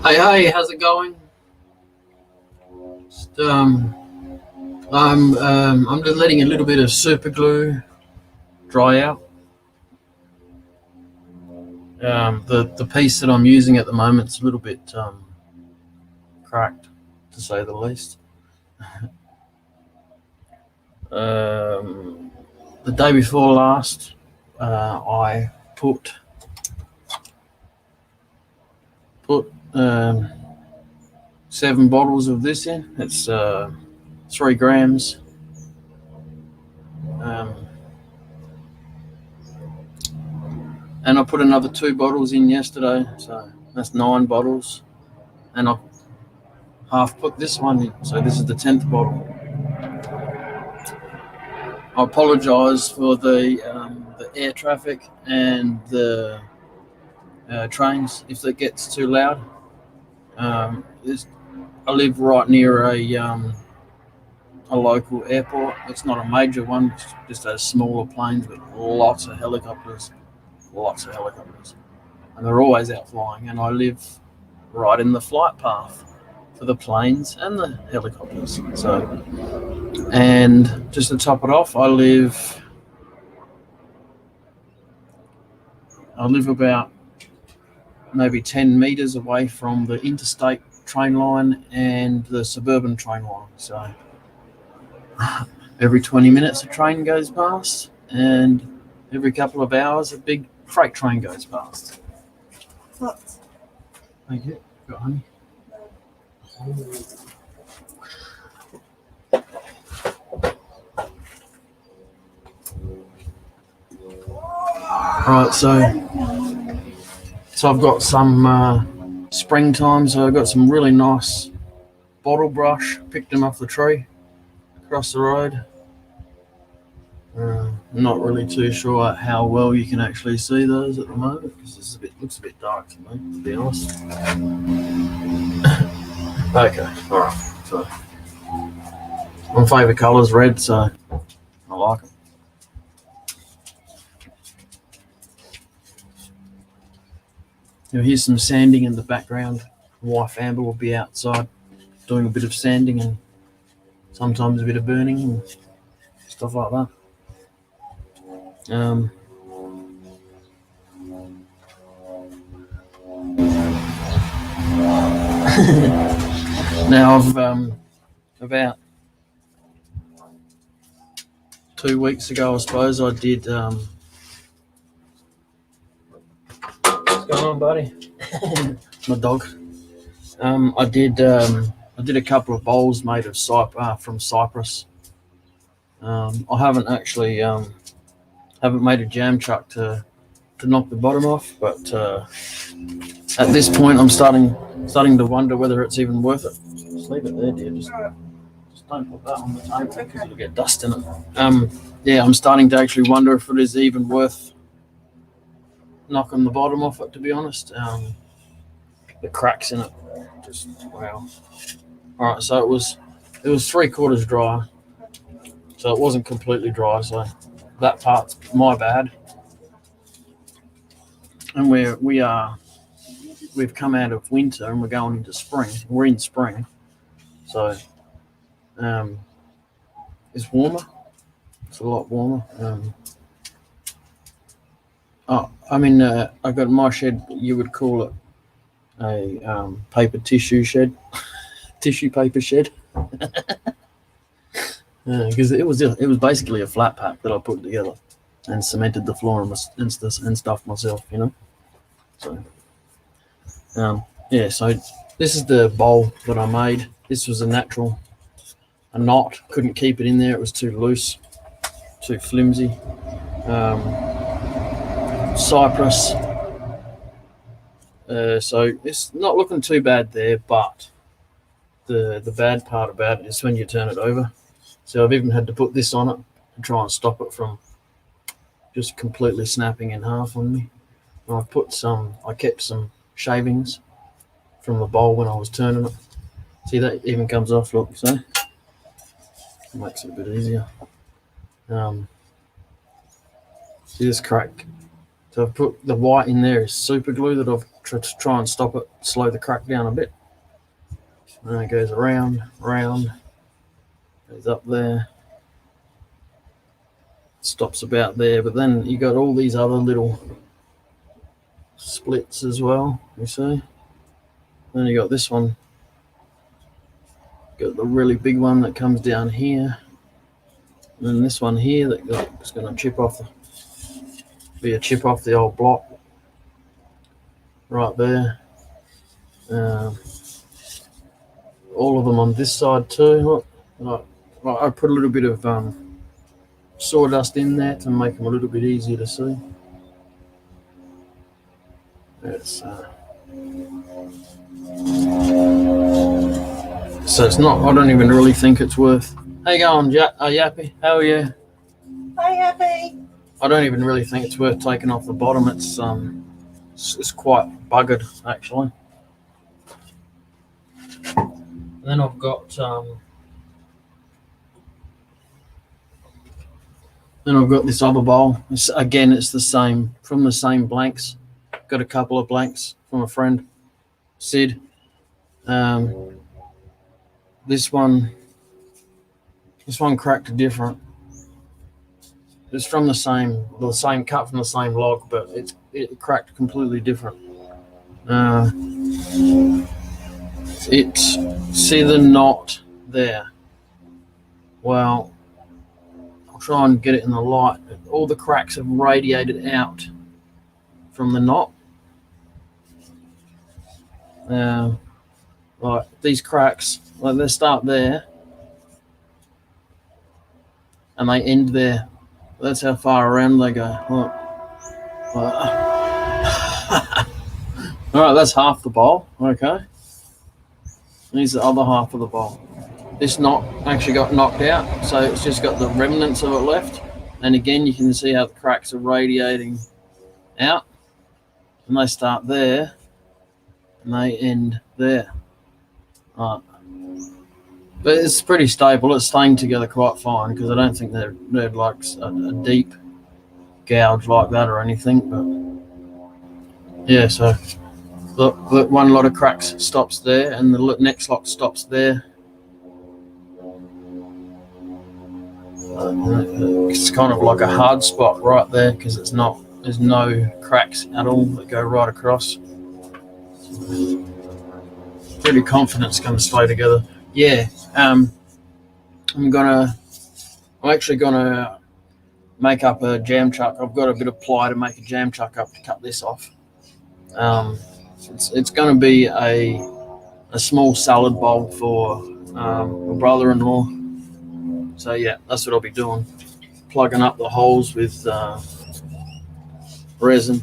Hey, how's it going? Just, I'm just letting a little bit of super glue dry out. The piece that I'm using at the moment is a little bit cracked, to say the least. Um, the day before last, I put 7 bottles of this in. It's 3 grams. Um, and I put another 2 bottles in yesterday, so that's 9 bottles. And I half put this one in, so this is the 10th bottle. I apologise for the air traffic and the trains if it gets too loud. Um, I live right near a local airport. It's not a major one; it just has smaller planes with lots of helicopters, and they're always out flying. And I live right in the flight path for the planes and the helicopters. So, and just to top it off, I live about maybe 10 meters away from the interstate train line and the suburban train line. So every 20 minutes a train goes past, and every couple of hours a big freight train goes past. What? Thank you. Got honey. Right, so I've got some springtime, so I've got some really nice bottle brush, picked them off the tree across the road. I'm not really too sure how well you can actually see those at the moment because this looks a bit dark to me, to be honest. Okay, alright. So my favourite colour is red, so I like them. You'll hear some sanding in the background. Wife Amber will be outside doing a bit of sanding and sometimes a bit of burning and stuff like that. Now I've about 2 weeks ago, I suppose, I did. What's going on, buddy? My dog. I did a couple of bowls made of from cypress. I haven't actually haven't made a jam chuck to knock the bottom off, but at this point, I'm starting to wonder whether it's even worth it. Just leave it there, dear. Just don't put that on the table because it'll get dust in it. Yeah, I'm starting to actually wonder if it is even worth knocking the bottom off it, to be honest. The cracks in it, just wow. All right, so it was 3/4 dry, so it wasn't completely dry. So that part's my bad. And we've come out of winter and we're going into spring. We're in spring, so it's warmer. It's a lot warmer. I got my shed. You would call it a paper tissue shed, tissue paper shed, because it was basically a flat pack that I put together and cemented the floor and stuff myself, you know. So yeah, so this is the bowl that I made. This was a knot. Couldn't keep it in there. It was too loose, too flimsy. Cypress. So it's not looking too bad there, but the bad part about it is when you turn it over. So I've even had to put this on it to try and stop it from just completely snapping in half on me. And I kept some shavings from the bowl when I was turning it. See, that even comes off, look, so it makes it a bit easier. See this crack? So I've put the white in there is super glue that I've to try and stop it, slow the crack down a bit. And it goes around, round, goes up there, stops about there. But then you got all these other little splits as well, you see. Then you got this one, got the really big one that comes down here, and then this one here that's going to chip off, be a chip off the old block right there. All of them on this side too. I put a little bit of sawdust in there to make them a little bit easier to see. So it's not, I don't even really think it's worth. How you going, Yappy? How are you? Hi, Happy. I don't even really think it's worth taking off the bottom. It's quite buggered actually. And then I've got this other bowl. Again, it's the same, from the same blanks. Got a couple of blanks from a friend, Sid. This one cracked different. It's from the same cut from the same log, but it cracked completely different. See the knot there? Well, I'll try and get it in the light. All the cracks have radiated out from the knot. Like these cracks, like they start there and they end there. That's how far around they go. Look. All right, that's half the bowl. Okay. Here's the other half of the bowl. This knot actually got knocked out, so it's just got the remnants of it left. And again, you can see how the cracks are radiating out. And they start there, and they end there. Right. But it's pretty stable. It's staying together quite fine because I don't think they're like a deep gouge like that or anything. But yeah, so look, one lot of cracks stops there, and the next lot stops there. It's kind of like a hard spot right there because there's no cracks at all that go right across. Pretty confident it's going to stay together. Yeah, I'm actually gonna make up a jam chuck. I've got a bit of ply to make a jam chuck up to cut this off. It's going to be a small salad bowl for my brother-in-law. So yeah, that's what I'll be doing. Plugging up the holes with resin.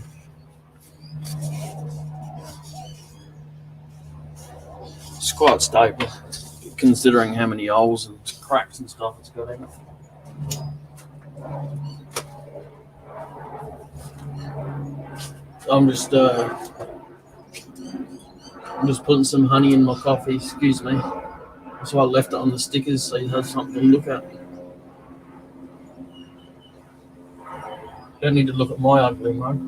It's quite stable, considering how many holes and cracks and stuff it's got in it. I'm just putting some honey in my coffee. Excuse me. That's why I left it on the stickers so you have something to look at. Don't need to look at my ugly mug.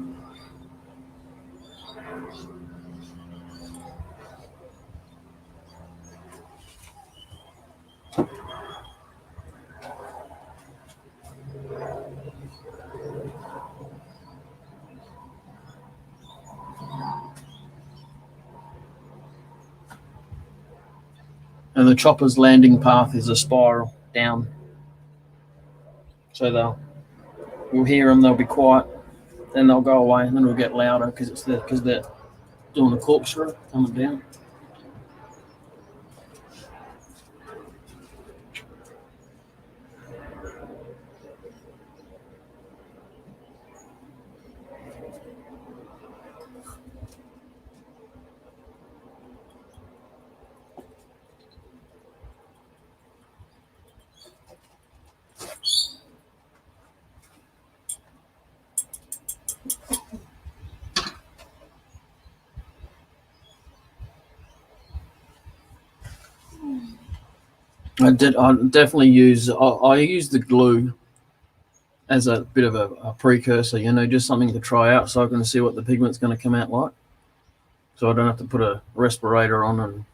And the chopper's landing path is a spiral down. So we'll hear them, they'll be quiet, then they'll go away, and then it'll get louder because they're doing a corkscrew coming down. I definitely use I use the glue as a bit of a precursor, just something to try out so I can see what the pigment's going to come out like. so I don't have to put a respirator on and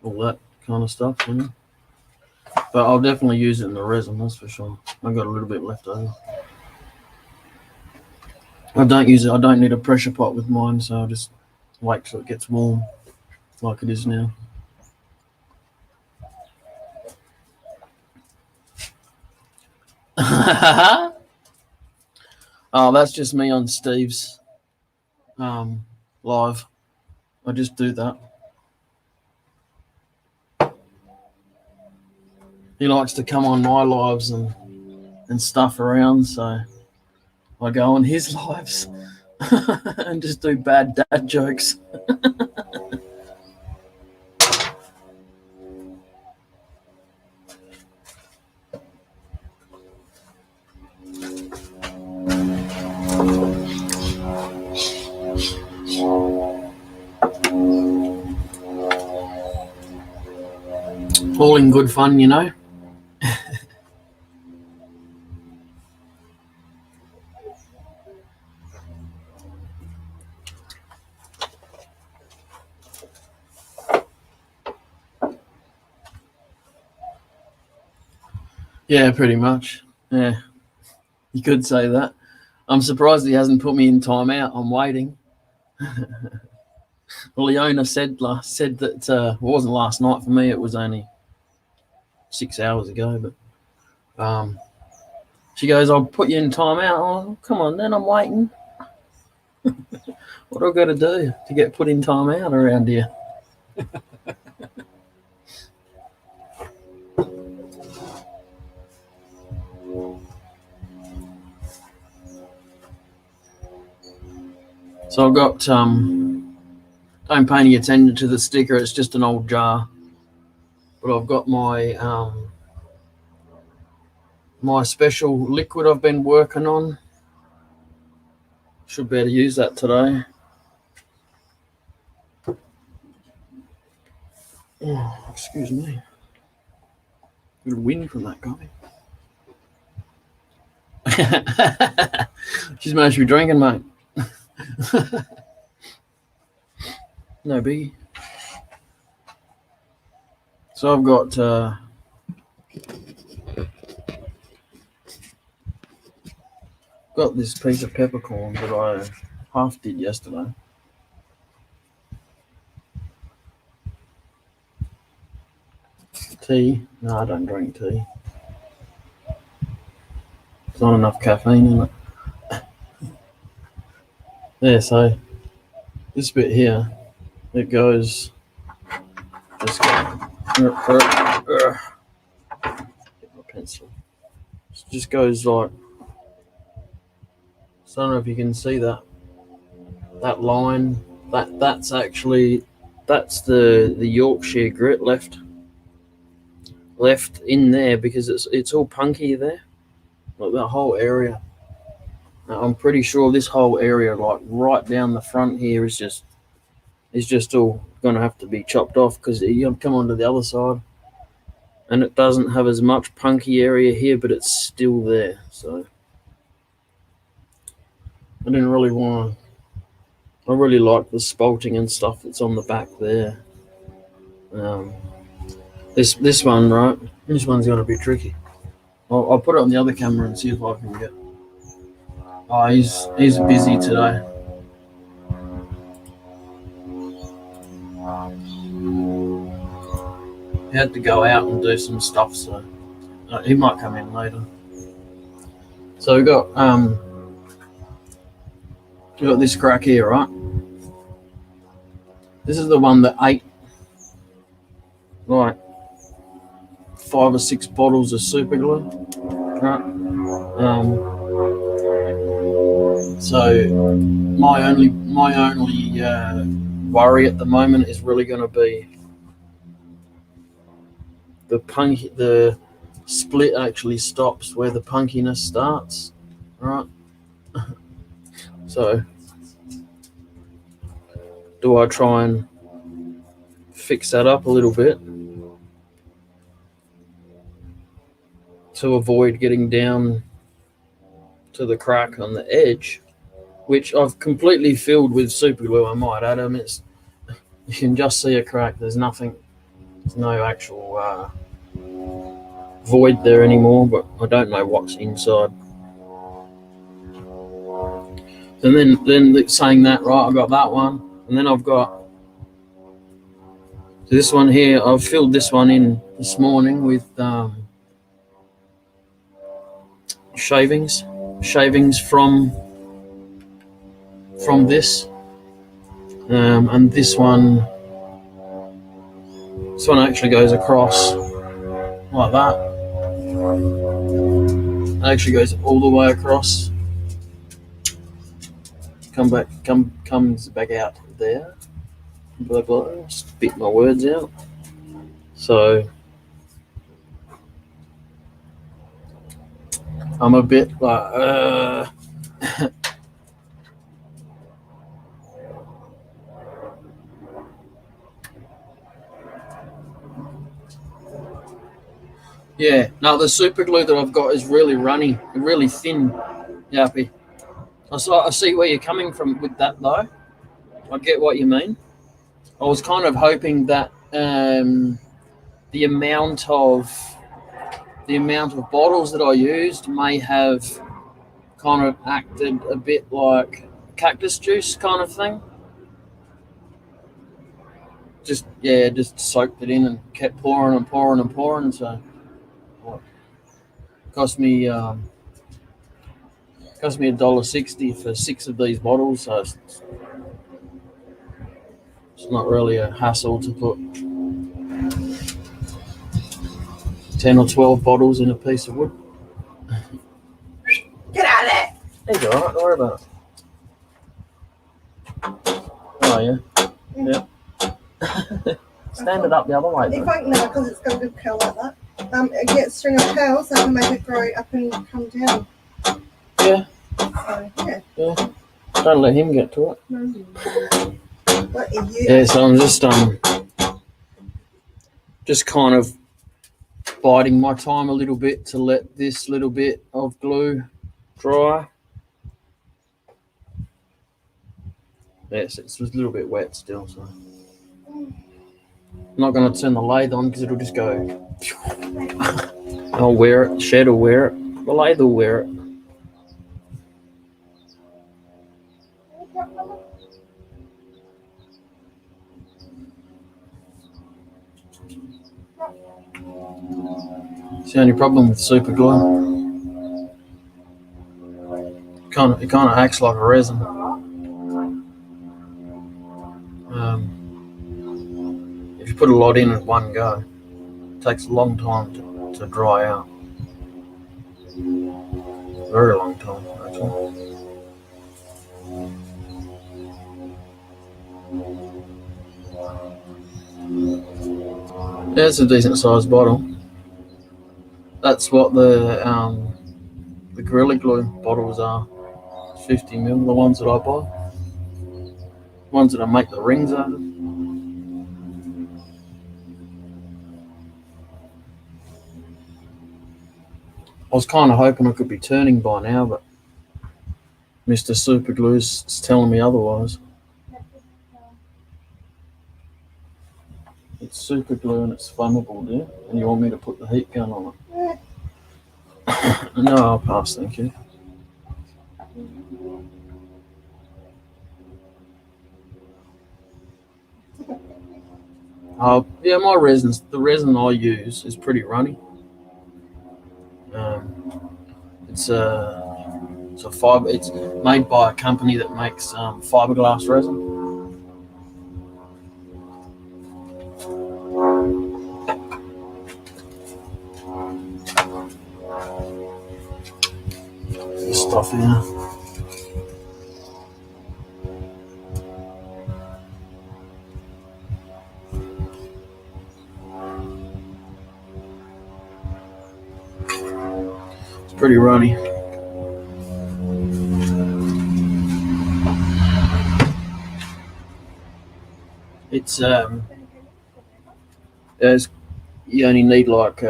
all that kind of stuff, you know. But I'll definitely use it in the resin, that's for sure. I've got a little bit left over. I don't use it. I don't need a pressure pot with mine, so I'll just wait till it gets warm, like it is now. Oh, that's just me on Steve's live. I just do that. He likes to come on my lives and stuff around, so I go on his lives and just do bad dad jokes. All in good fun, you know. Yeah, pretty much. Yeah, you could say that. I'm surprised he hasn't put me in timeout. I'm waiting. Well, Leona said that it wasn't last night for me. It was only 6 hours ago. But she goes, "I'll put you in timeout." Oh, come on, then I'm waiting. What do I got to do to get put in timeout around here? So I've got, don't pay any attention to the sticker, it's just an old jar. But I've got my my special liquid I've been working on. Should be able to use that today. Oh, excuse me. Good wind from that guy. She's supposed to be drinking, mate. No biggie. So I've got this piece of peppercorn that I half did yesterday. Tea? No, I don't drink tea. There's not enough caffeine in it. Yeah, so this bit here, it goes. Just get my pencil. It just goes like. So I don't know if you can see that line. That's actually the Yorkshire Grit left in there because it's all punky there, like that whole area. I'm pretty sure this whole area, like right down the front here, is just all going to have to be chopped off because you come onto the other side, and it doesn't have as much punky area here, but it's still there. So I didn't really want to. I really like the spalting and stuff that's on the back there. This one, right? This one's going to be tricky. I'll put it on the other camera and see if I can get. Oh, he's busy today. He had to go out and do some stuff, so he might come in later. So we got this crack here, right? This is the one that ate like 5 or 6 bottles of super glue, right? So my only worry at the moment is really going to be the split actually stops where the punkiness starts, right? So do I try and fix that up a little bit to avoid getting down to the crack on the edge, which I've completely filled with super glue. I might add. I mean, you can just see a crack. There's nothing. There's no actual void there anymore, but I don't know what's inside. And then saying that, right, I've got that one, and then I've got this one here. I've filled this one in this morning with shavings from this, and this one actually goes across like that. It actually goes all the way across. Comes back out there. Blah blah. Spit my words out. So I'm a bit like yeah. Now the super glue that I've got is really runny, really thin. Yappy. I see where you're coming from with that though. I get what you mean. I was kind of hoping that the amount of bottles that I used may have kind of acted a bit like cactus juice kind of thing. Just soaked it in and kept pouring and pouring and pouring. So it cost me $1.60 for 6 of these bottles. So it's not really a hassle to put 10 or 12 bottles in a piece of wood. Get out of there. It's all right. Don't worry about it. Oh yeah. Yeah. Stand it up the other way. If I can, no, because it's got a good curl like that. Get a string of pearls, so I can make it grow up and come down. Yeah. So, yeah. Yeah. Don't let him get to it. What are you? Yeah. So I'm just kind of biding my time a little bit to let this little bit of glue dry. Yes, it's a little bit wet still, so I'm not going to turn the lathe on because it'll just go. I'll wear it. Shed will wear it. The lathe will wear it. It's the only problem with super glue. It kind of acts like a resin. If you put a lot in at one go, it takes a long time to dry out. Very long time, actually. Yeah, it's a decent sized bottle. That's what the Gorilla Glue bottles are. 50 ml, the ones that I buy. Ones that I make the rings out of. I was kind of hoping I could be turning by now, but Mr. Super Glue's telling me otherwise. It's super glue and it's flammable, dear. And you want me to put the heat gun on it? No, I'll pass, thank you. Yeah, the resin I use is pretty runny. It's a fiber. It's made by a company that makes fiberglass resin. This stuff here. It's pretty runny. It's you only need like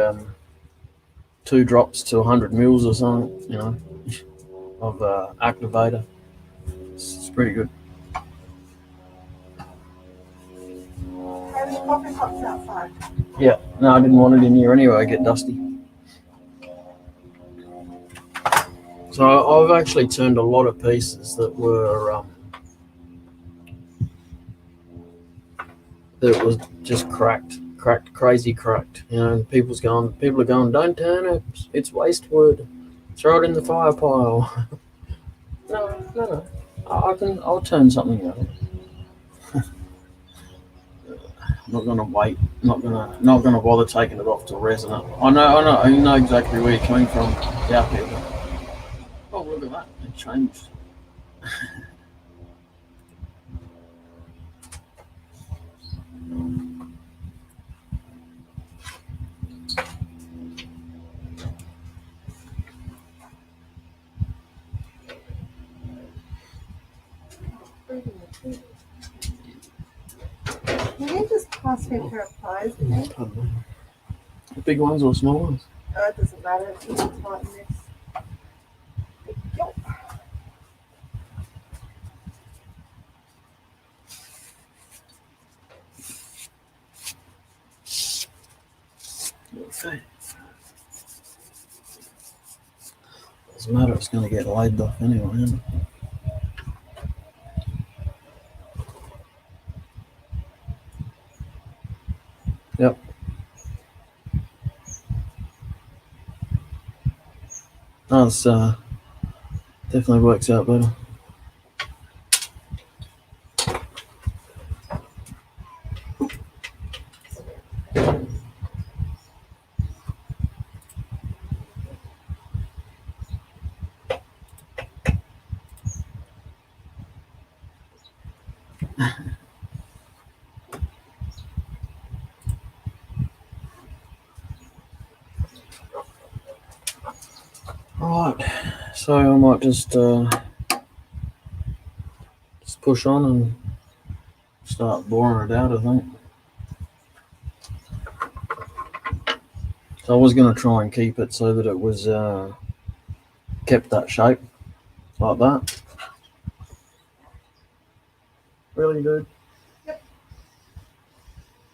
2 drops to 100 mils or something, of activator. Pretty good. And the coffee cups outside. Yeah. No, I didn't want it in here anyway. I get dusty. So I've actually turned a lot of pieces that were that was just cracked, crazy cracked. You know, and people are going, don't turn it. It's waste wood. Throw it in the fire pile. No. I'll turn something out. Not gonna wait. Not gonna bother taking it off till resin it. I know exactly where you're coming from. Yeah, people. Oh, look at that! It changed. Can you just pass me a pair of pliers, please? The big ones or small ones? Oh, it doesn't matter. It's just tighten this. Okay. Doesn't matter. It's gonna get laid off anyway, isn't it? Yep. No, it's definitely works out better. Right. So I might just push on and start boring it out, I think. So I was going to try and keep it so that it was kept that shape, like that. Really good. Yep.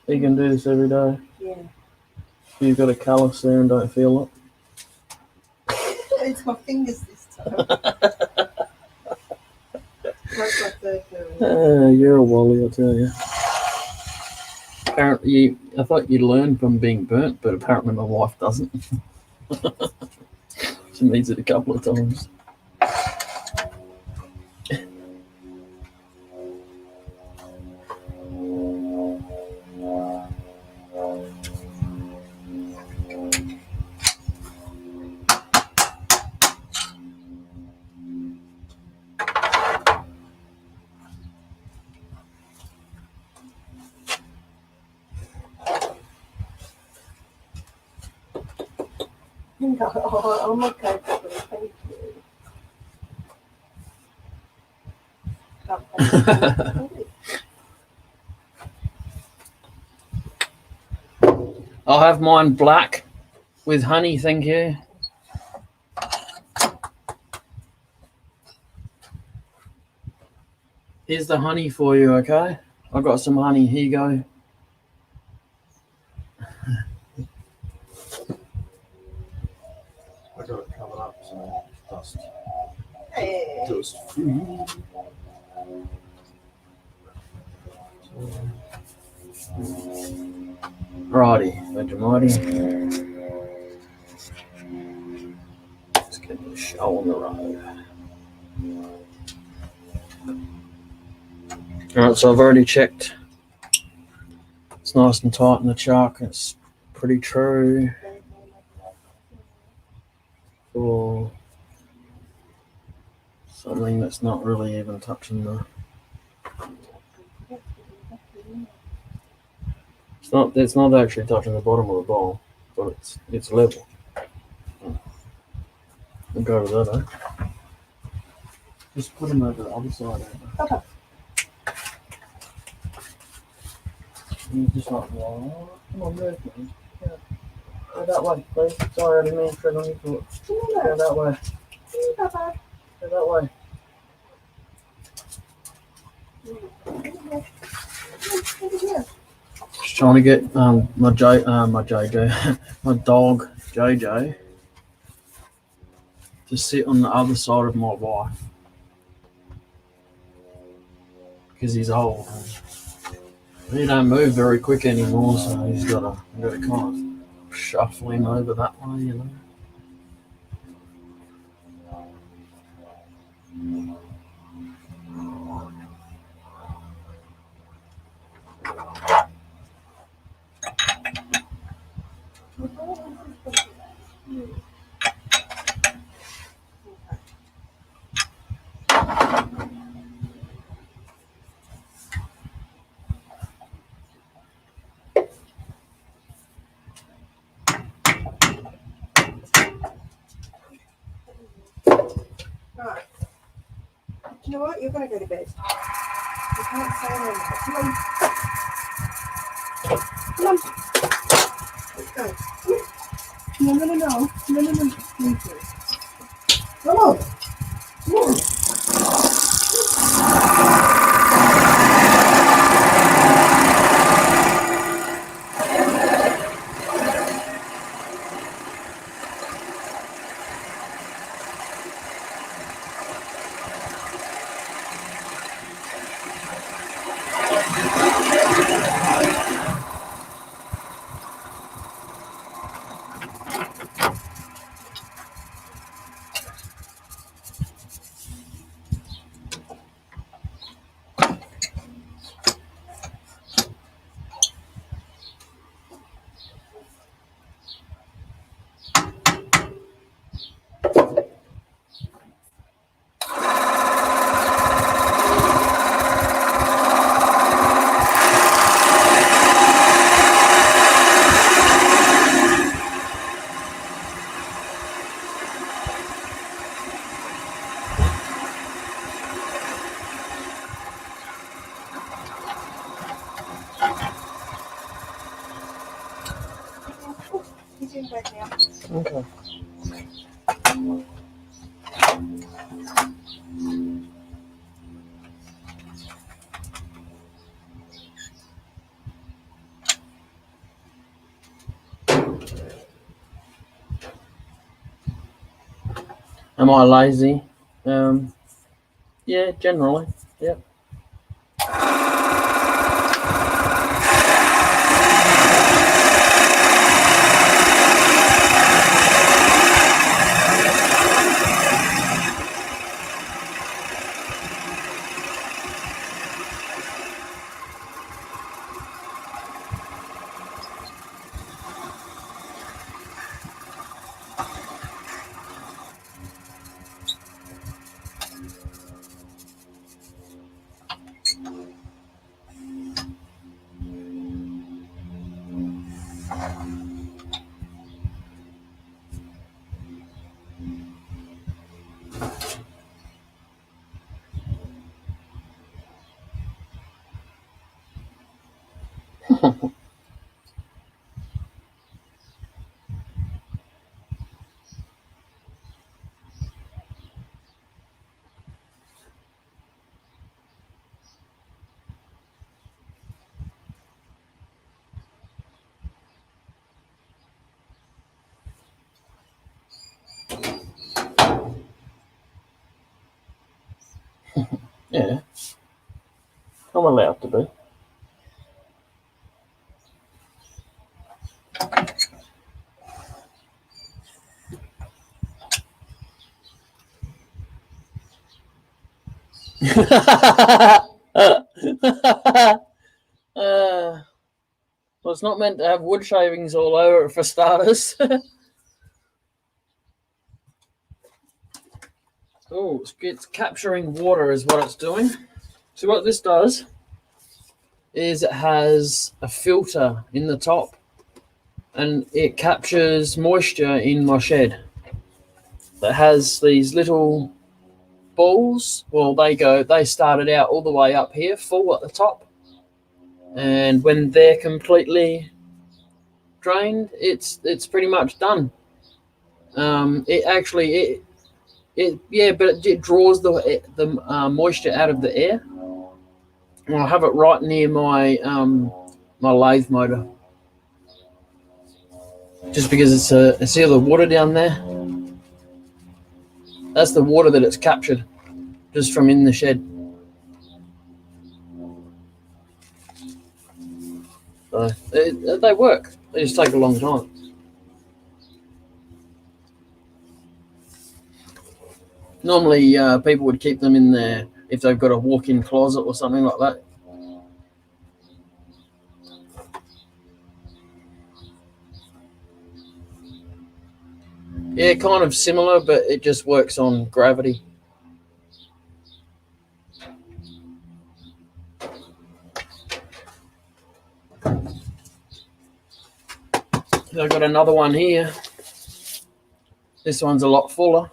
You can do this every day. Yeah. If you've got a callus there and don't feel it. It's my fingers this time. That's my third doing. You're a wally, I tell you. Apparently, I thought you'd learn from being burnt, but apparently my wife doesn't. She needs it a couple of times. Oh, I'm okay for the thank you. I'll have mine black with honey, thank you. Here's the honey for you, okay? I've got some honey. Here you go. I got it covered up so dust. Hey. Dust free. Righty, Vegemite. Let's get the show on the road. Alright, so I've already checked. It's nice and tight in the chuck. It's pretty true for something that's not really even touching the. It's not actually touching the bottom of the bowl, but it's level. I'll go with that, eh? Just put them over the other side. Okay. You just like, oh, come on, move, man. Yeah. Go that way, please. Sorry, I didn't mean to tread on your foot. Go that way. Go that way. trying to get my JJ, my dog JJ, to sit on the other side of my wife because he's old. And he don't move very quick anymore, so he's got to kind of shuffle him over that way, you know. Right. Do you know what? You're going to go to bed. You can't stay on. Come on. Come on. Let's go. No. Come on. Come on. He's in bed now. Okay. Am I lazy? Yeah, generally. Yep. Yeah. I'm allowed to be. Well, it's not meant to have wood shavings all over it for starters. Oh, it's capturing water is what it's doing. So what this does is it has a filter in the top and it captures moisture in my shed. That has these little balls. Well, they started out all the way up here, full at the top. And when they're completely drained, it's pretty much done. It draws the moisture out of the air. And I have it right near my my lathe motor, just because it's see the water down there. That's the water that it's captured just from in the shed. So they work. They just take a long time. Normally, people would keep them in there if they've got a walk-in closet or something like that. Yeah, kind of similar, but it just works on gravity. I've got another one here. This one's a lot fuller.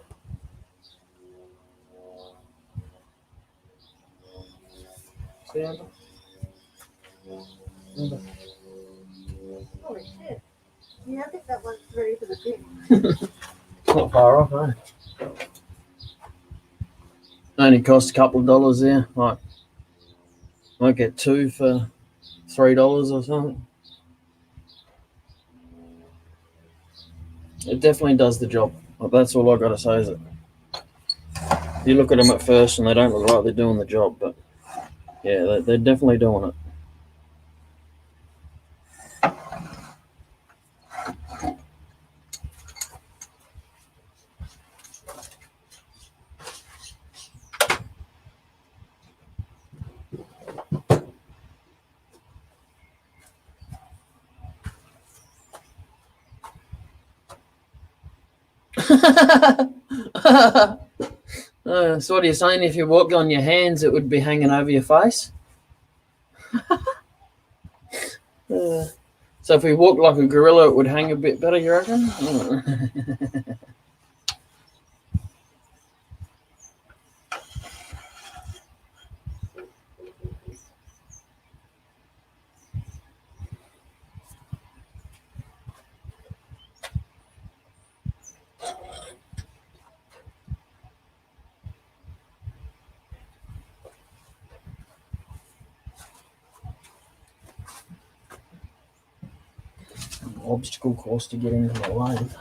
See, Amber? Holy shit. Yeah, I think that one's ready for the bin. Not far off, eh? Only cost a couple of dollars there. Like, might get two for $3 or something. It definitely does the job. Like, that's all I got to say is it. You look at them at first and they don't look like they're doing the job, but yeah, they're definitely doing it. So what are you saying? If you walked on your hands, it would be hanging over your face? So if we walked like a gorilla, it would hang a bit better, you reckon? Obstacle course to get into the lathe.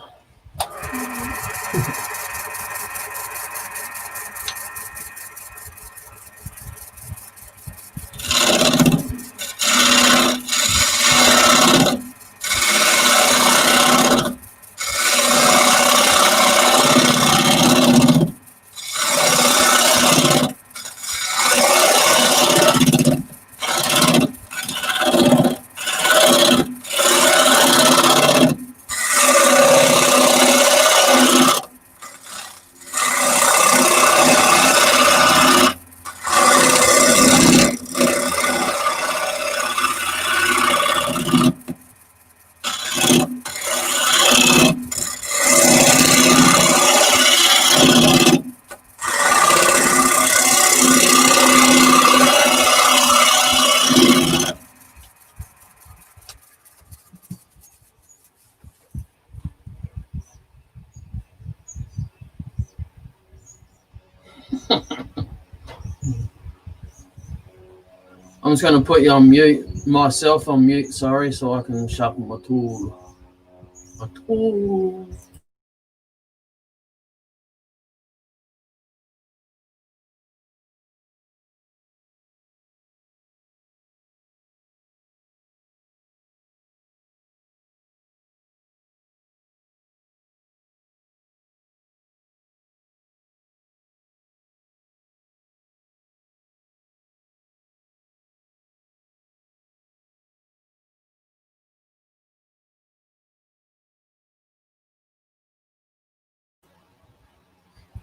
I'm just going to put you on mute, myself on mute, sorry, so I can sharpen my tool. My tool.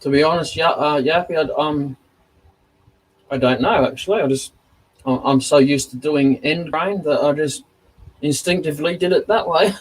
To be honest, Yappy, I don't know actually. I'm so used to doing end grain that I just instinctively did it that way.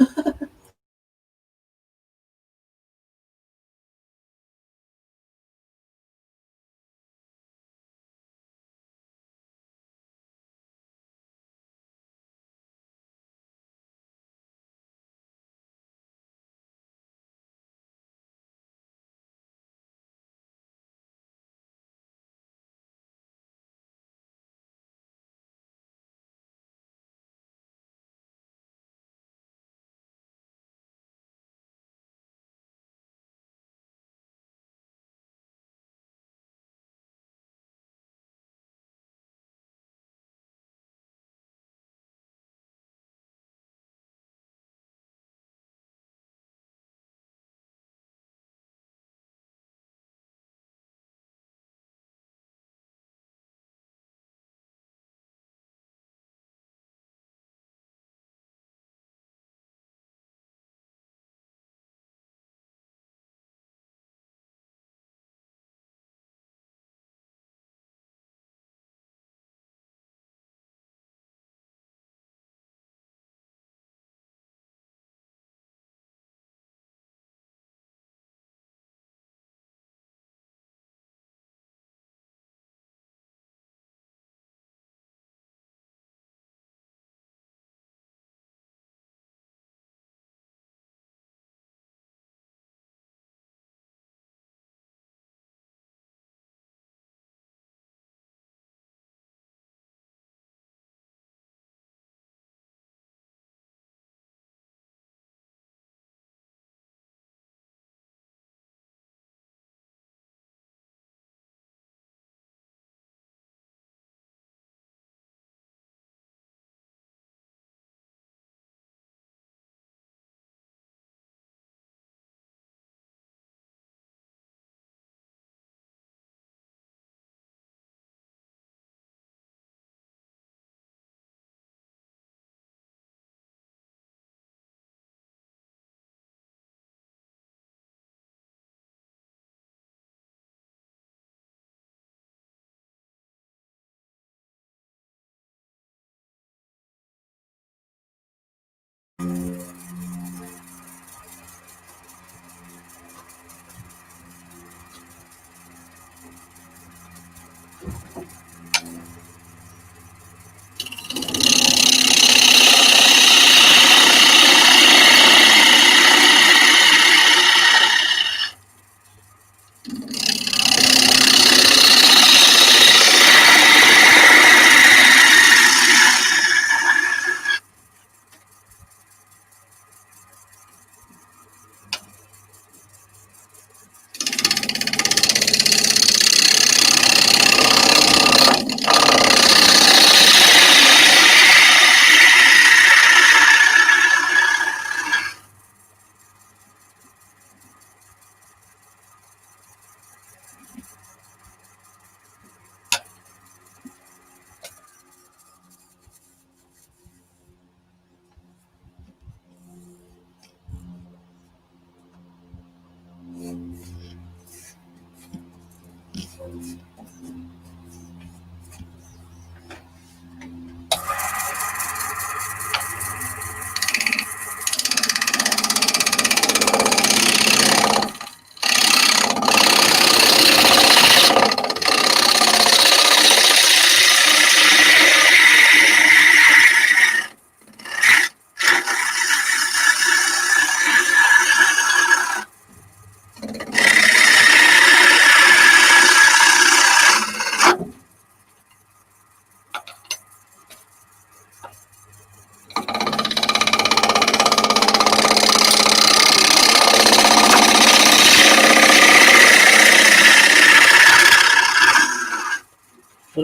Did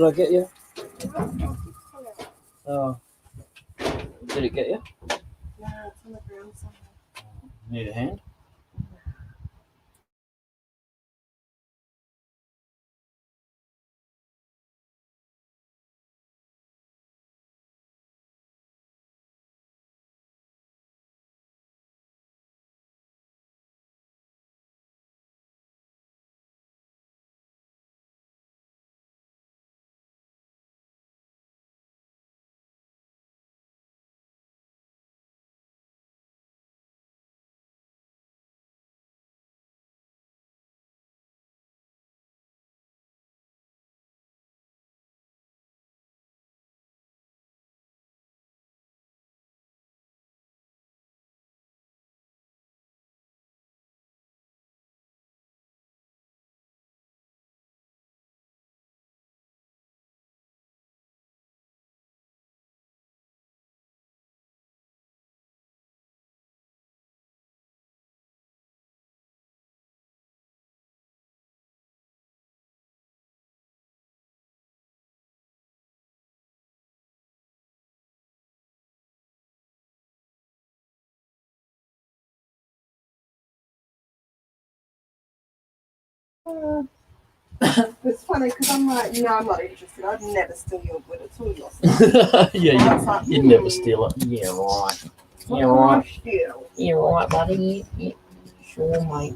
I get you? Oh. Did it get you? No, it's on the ground somewhere. Need a hand? It's funny because I'm like, no, I'm not interested. I'd never steal your wood. It's all your stuff. Yeah, you'd never steal it. Yeah, right. What Yeah, can I right. steal? Yeah, right, buddy. Yeah, sure, mate.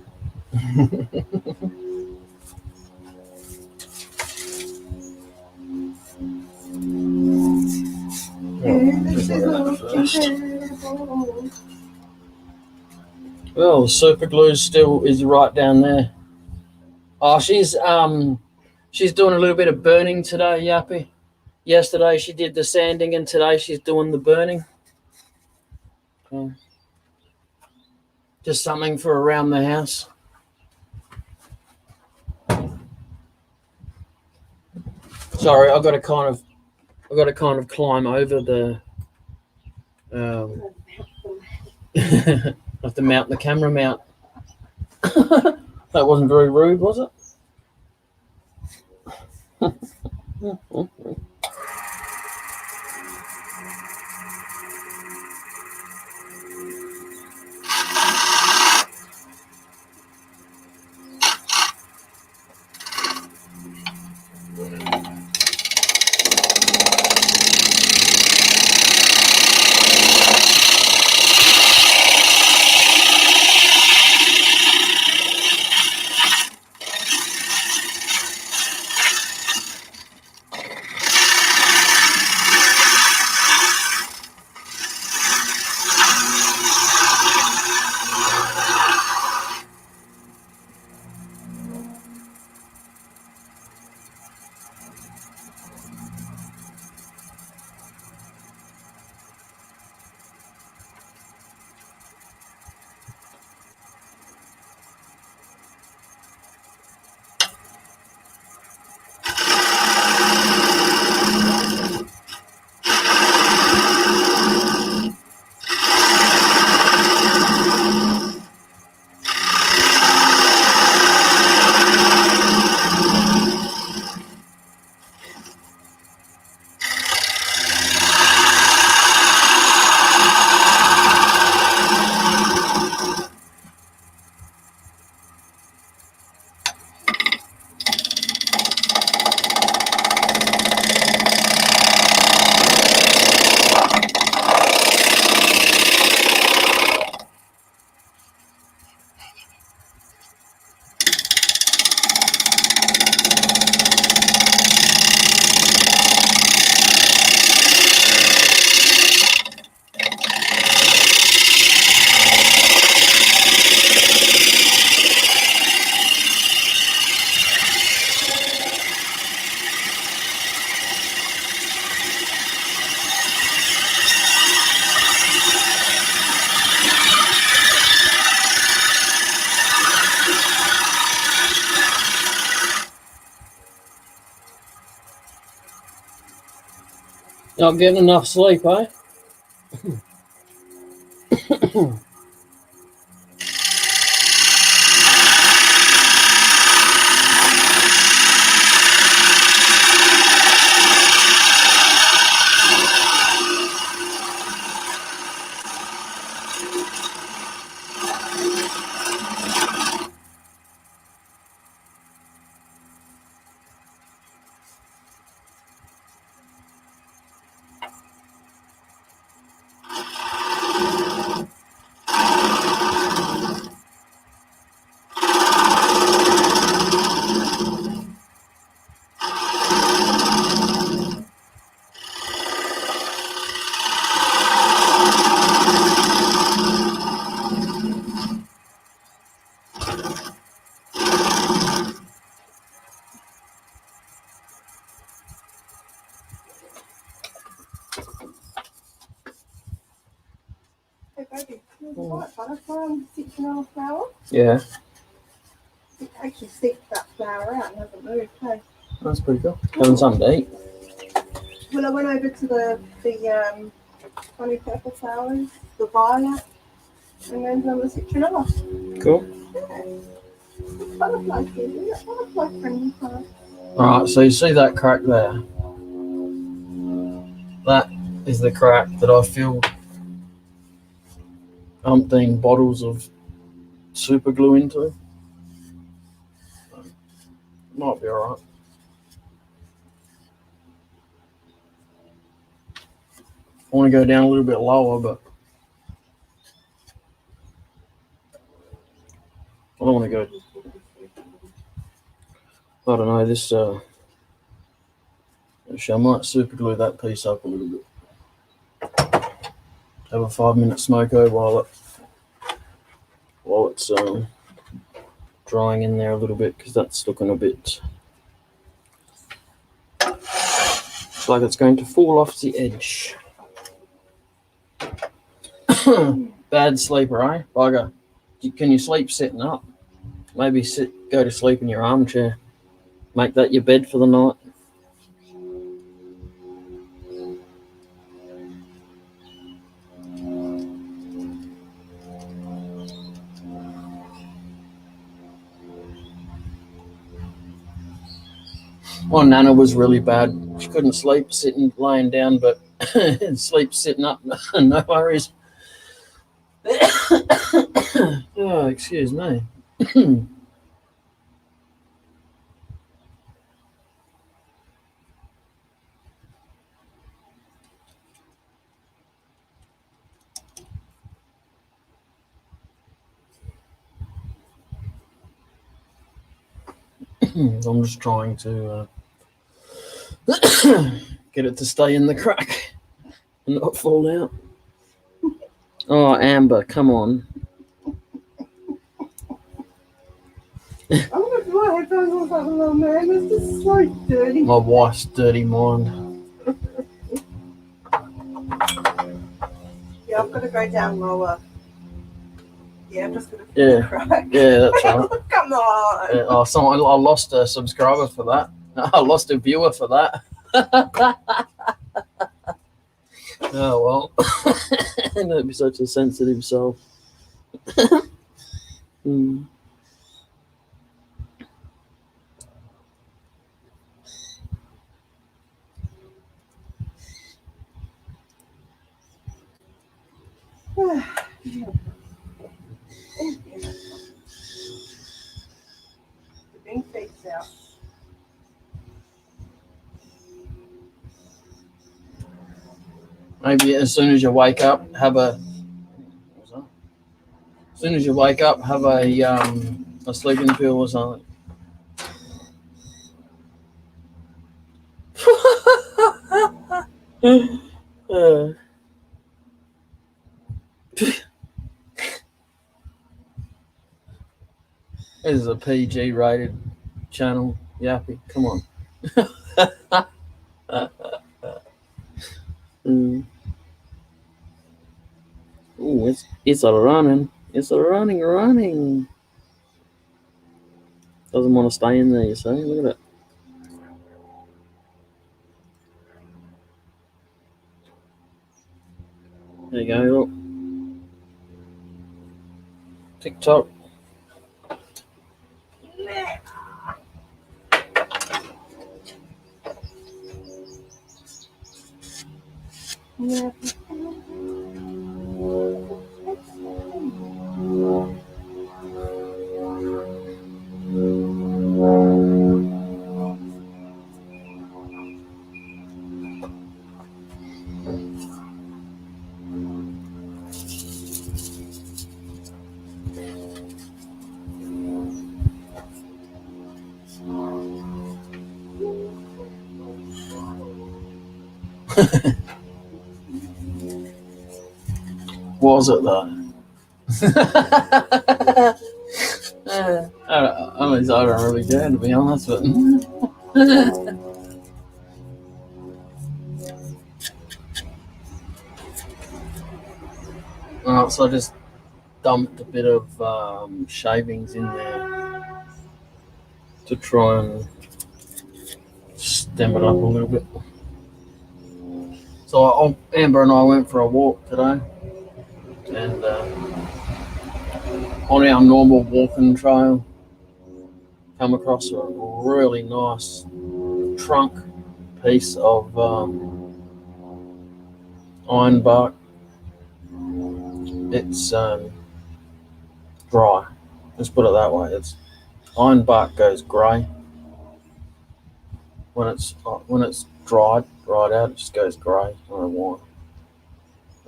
This is incredible. Well, super glue still is right down there. Oh, she's doing a little bit of burning today, Yappy. Yesterday she did the sanding, and today she's doing the burning. Just something for around the house. Sorry, I've got to kind of climb over the. I have to mount the camera mount. That wasn't very rude, was it? Not getting enough sleep, eh? Hey, baby, there's a white butterfly on the citronella flower. Yeah, It actually sticks that flower out and hasn't moved. Hey. that's pretty cool. Having something to eat. Well, I went over to the funny purple flowers, the violet, and then the citronella. Cool. Yeah. Butterfly here, isn't it? Butterfly friendly flower. Alright, so you see that crack there? That is the crack that I filled umpteen bottles of super glue into. Might be alright. I want to go down a little bit lower, but I don't want to go. I don't know. This actually, I might super glue that piece up a little bit. Have a 5-minute smoko while it's drying in there a little bit, because that's looking a bit like it's going to fall off the edge. Bad sleeper, eh? Bugger. Can you sleep sitting up? Maybe go to sleep in your armchair. Make that your bed for the night. My Nana was really bad. She couldn't sleep laying down, but sleep sitting up. No worries. Oh, excuse me. I'm just trying to get it to stay in the crack and not fall out. Oh, Amber, come on. I'm gonna put my headphones on something, little man. It's just so dirty. My wife's dirty mind. Yeah, I've got to go down lower. Yeah, I'm just gonna fix Yeah. the crack. Yeah, that's right. Come on. Yeah, oh, I lost a subscriber for that. I lost a viewer for that. Oh, well. Don't be such a sensitive soul. Bring face out. Maybe as soon as you wake up, have a. As soon as you wake up, have a sleeping pill or something. This is a PG rated channel. Yappy, come on. Oh, it's a running. It's a running. Doesn't want to stay in there, you see. Look at it. There you go, look. TikTok. Yeah. Was it though? I don't really care, to be honest, but so I just dumped a bit of shavings in there to try and stem it up a little bit. So Amber and I went for a walk today, and on our normal walking trail, come across a really nice trunk piece of iron bark. It's dry. Let's put it that way. It's iron bark goes grey when it's dried out. It just goes grey. I don't know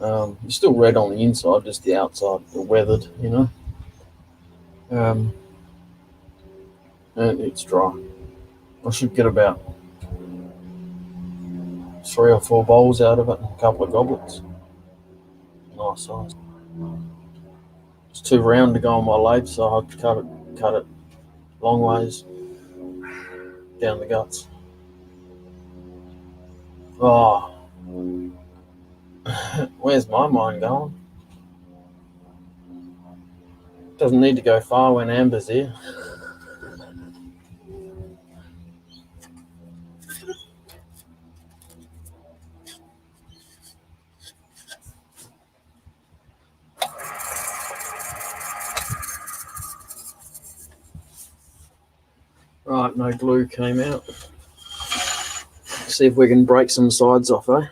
why. It's still red on the inside, just the outside, weathered, you know. And it's dry. I should get about 3 or 4 bowls out of it and a couple of goblets. Nice size. It's too round to go on my lathe, so I cut it long ways down the guts. Oh, where's my mind going? Doesn't need to go far when Amber's here. Right, no glue came out. See if we can break some sides off, eh?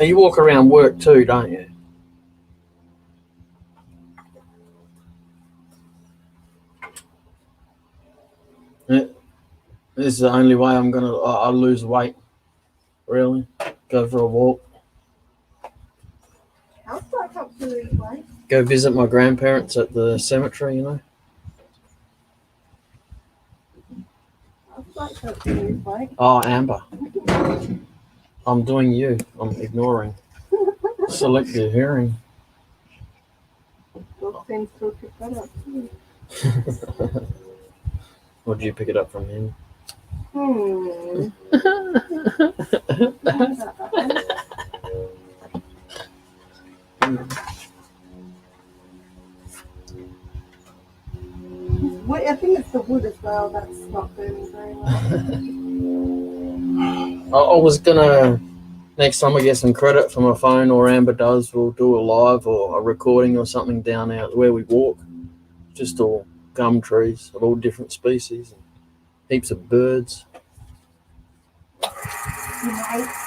You walk around work too, don't you? Yeah. This is the only way I'm gonna I'll lose weight. Really? Go for a walk. How's that help to lose weight? Go visit my grandparents at the cemetery, you know. How's that help to lose weight? Oh, Amber. I'm doing you. I'm ignoring. Selective hearing. Dog seems to pick that up too. Or did you pick it up from him? Wait, I think it's the wood as well that's not burning very well. I was gonna, next time I get some credit for my phone, or Amber does, we'll do a live or a recording or something down out where we walk. Just all gum trees of all different species and heaps of birds. Nice.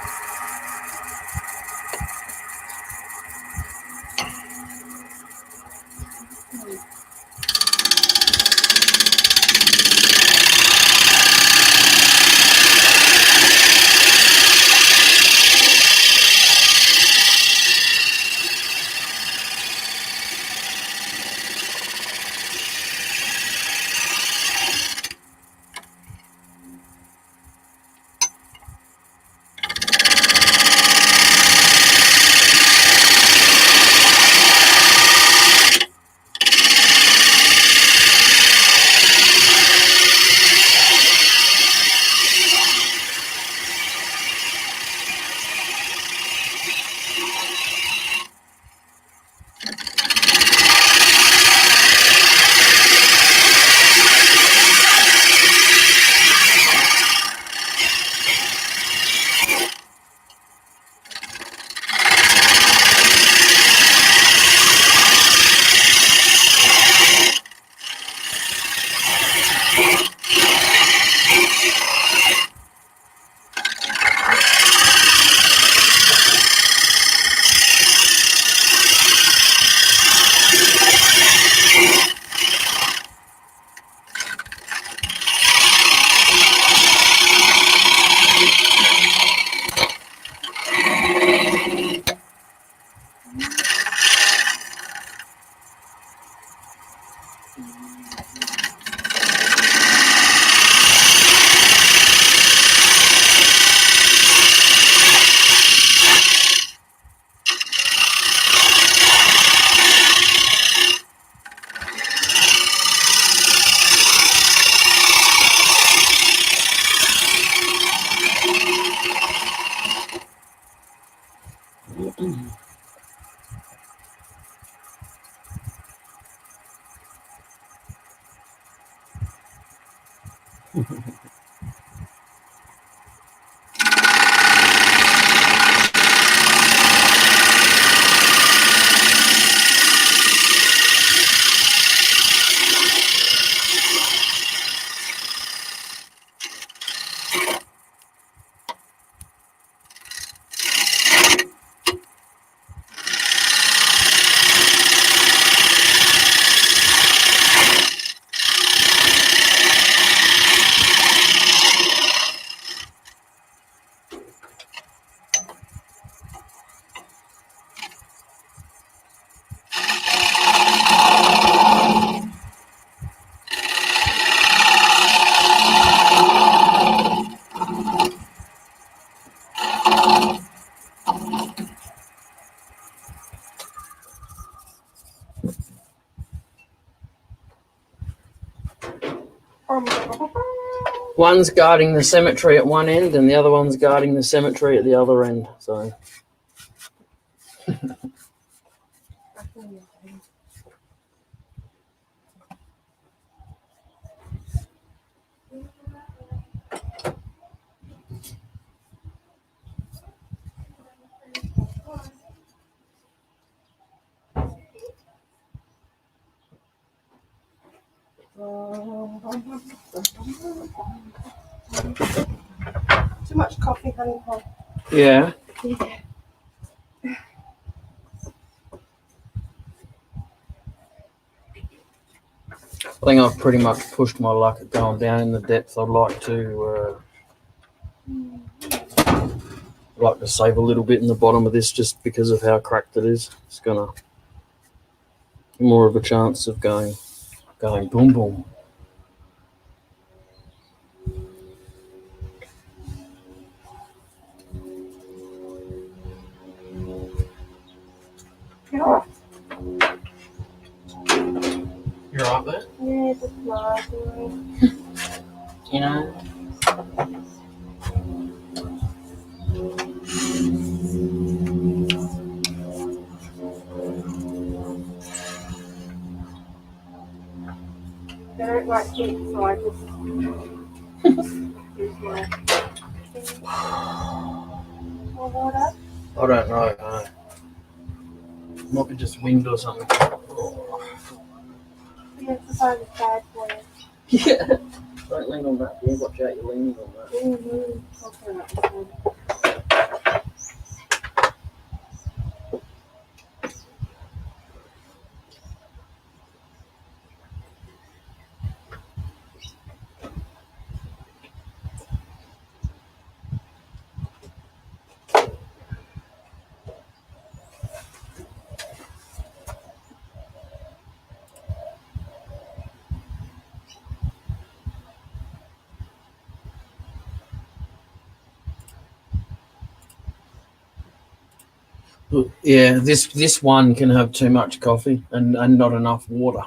One's guarding the cemetery at one end and the other one's guarding the cemetery at the other end. So Too much coffee, honey. yeah. Yeah. I think I've pretty much pushed my luck at going down in the depth. I'd like to save a little bit in the bottom of this just because of how cracked it is. It's gonna more of a chance of going boom boom. Yeah. You're right there? Yeah, just laughing. You know? They don't like heat, so I just use my more water. I don't know. Might be just wind or something. The exercise is bad for you. Yeah. Don't lean on that. Yeah, watch out, you're leaning on that. Mm-hmm. Okay, that's fine. Yeah, this one can have too much coffee and not enough water.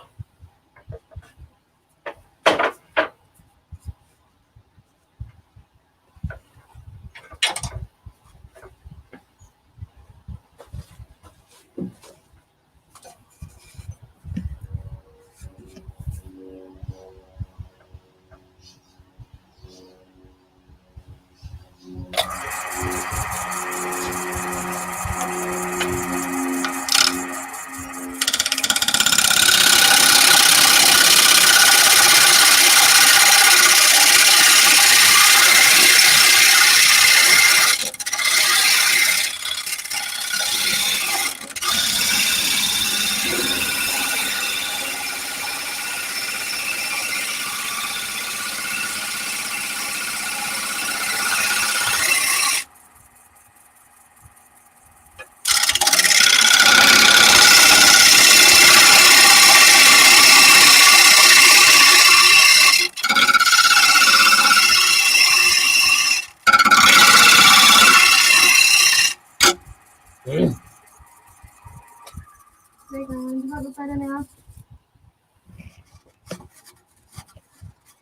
There you go. Do you have a better now?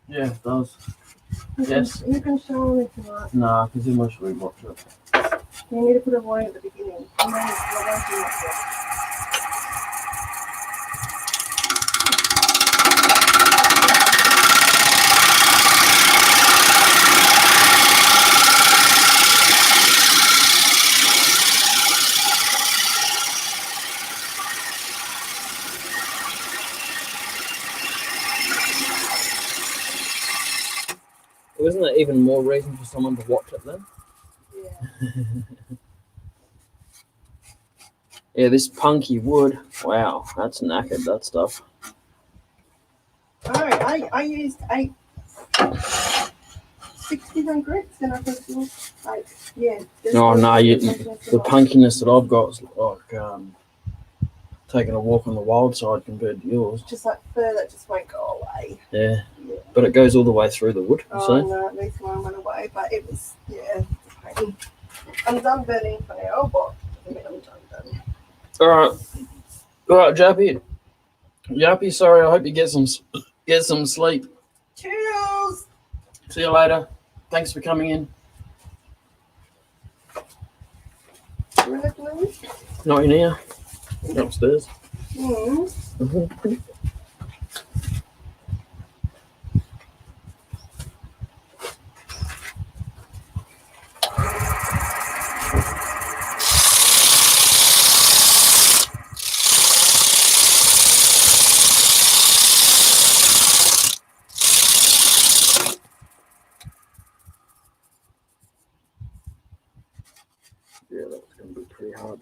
Yeah, it does. You Yes. Can, you can show them if you want. Nah, because then we'll rewatch it. You need to put a warning at the beginning. And then we're going to watch it. Isn't there even more reason for someone to watch it then? Yeah. Yeah, this punky wood. Wow, that's knackered, that stuff. I used 6 different grits and I think it was like, yeah. No, the punkiness that I've got is like taking a walk on the wild side compared to yours. Just like fur that just won't go away. Yeah. But it goes all the way through the wood, you see? No, at least one went away, but it was, yeah. I'm done burning for now, but I mean, I'm done. All right, Jappy, sorry, I hope you get some sleep. Cheers! See you later. Thanks for coming in. Really, please? Not in here. Upstairs. Mm-hmm. Yeah, that's going to be pretty hard.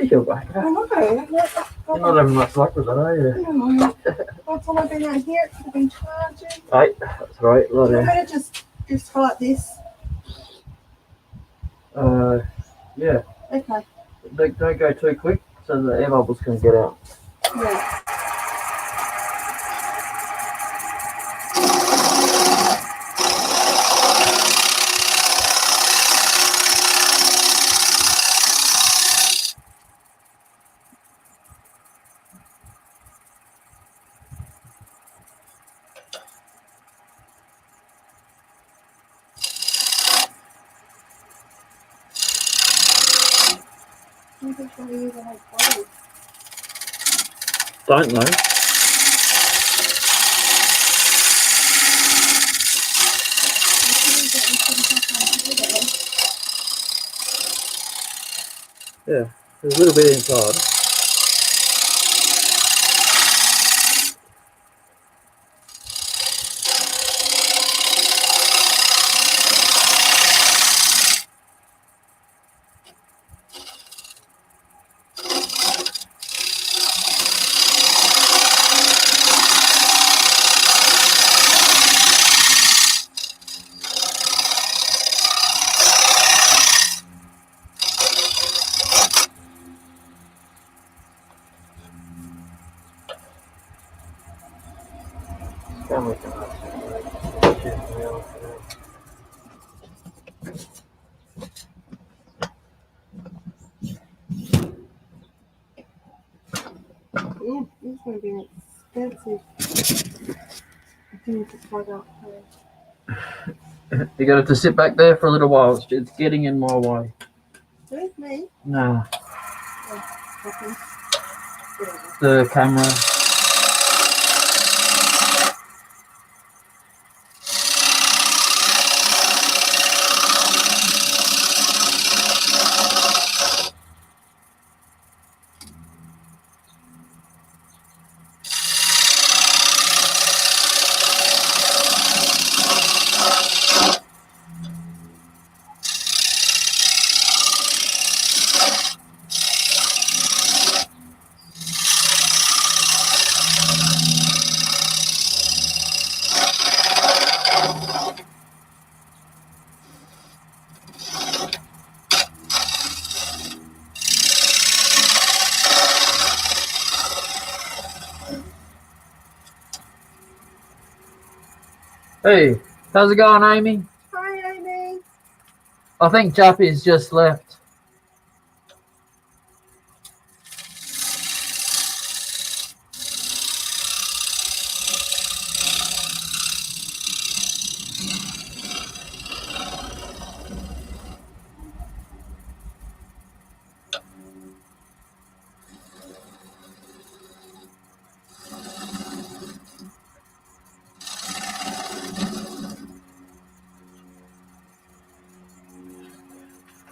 You're back. I know. You're not having much luck with that, are you? No. By the time I've been out here, it could have been charging. Right, that's right. I'm going to just go like this. Yeah. Okay. Don't go too quick so the air bubbles can get out. Yeah. Don't know. Yeah, there's a little bit inside. You just plug up. You got to sit back there for a little while. It's getting in my way. Where's me? Nah, Okay. the camera. Hey, how's it going, Amy? Hi, Amy. I think Jappy's just left.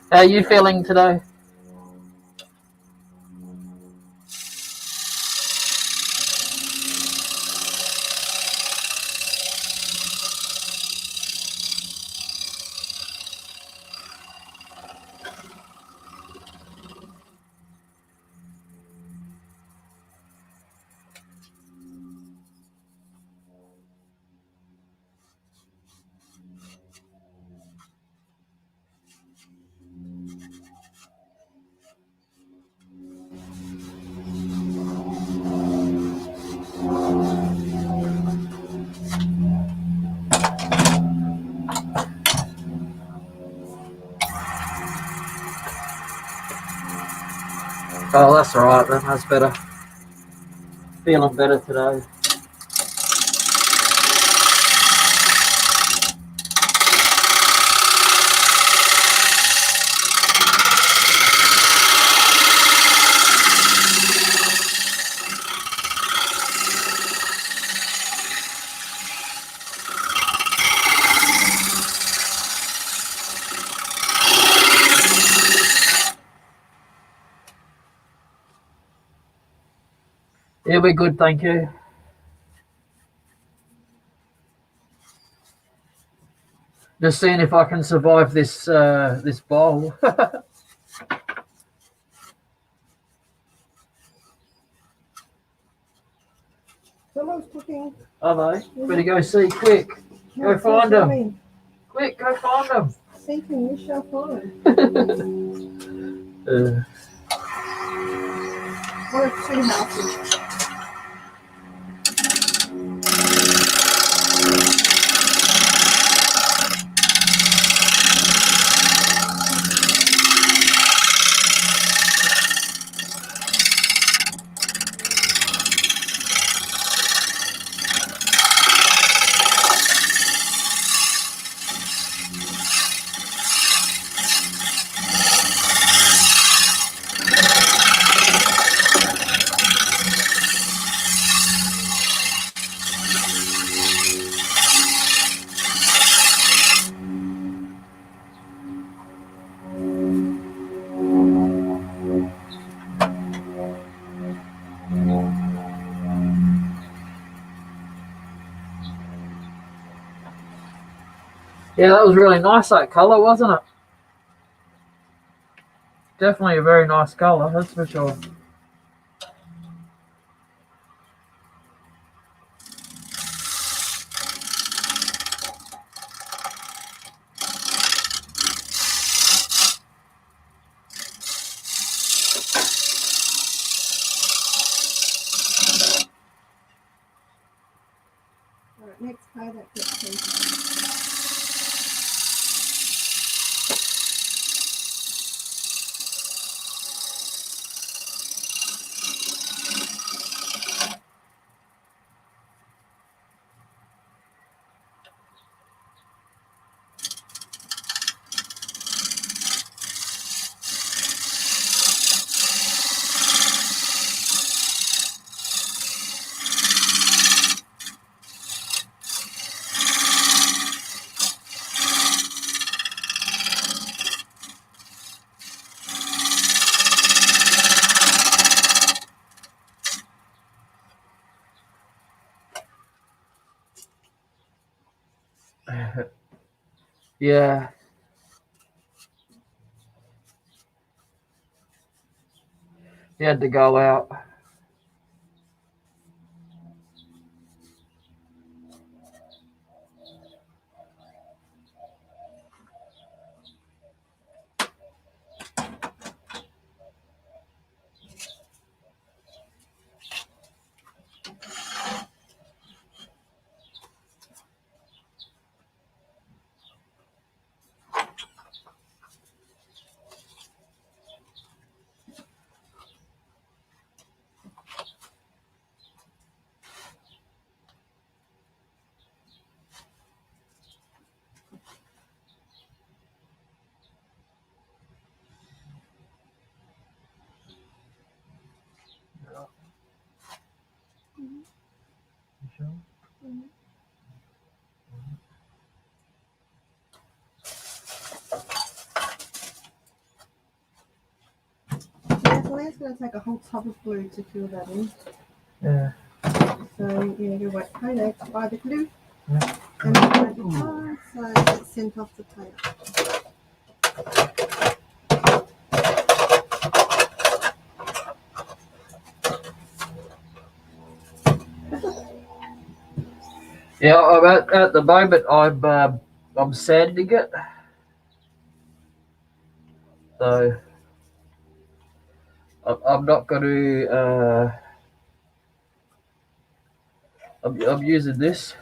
How are you feeling today? Oh, that's all right then. That's better. Feeling better today. Yeah, we're good, thank you. Just seeing if I can survive this this bowl. Someone's cooking. Are they? Better go see quick. No, Go find them. them. Quick, go find them. Seeking, you shall find. One of two houses. Yeah, that was really nice, that colour, wasn't it? Definitely a very nice colour, that's for sure. Alright, next card that gets taken. Yeah. He had to go out. Yeah, so it's going to take a whole tub of glue to fill that in. Yeah. So you wait to buy the glue. Yeah. And then the jar, so it's sent off the tailor. Yeah, at the moment I'm sanding it. So I'm not going to. I'm using this.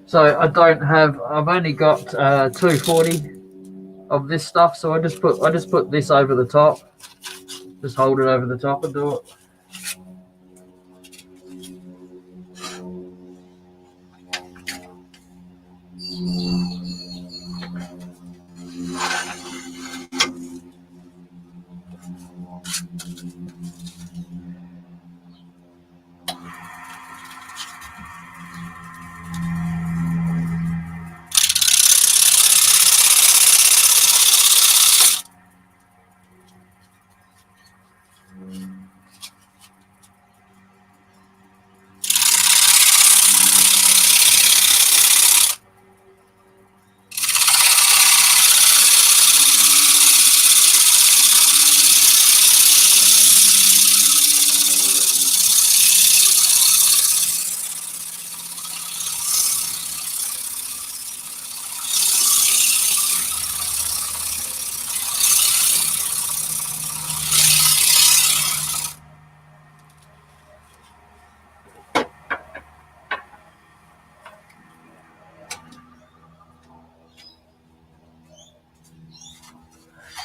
So I don't have. I've only got 240 of this stuff. So I just put this over the top. Just hold it over the top and do it.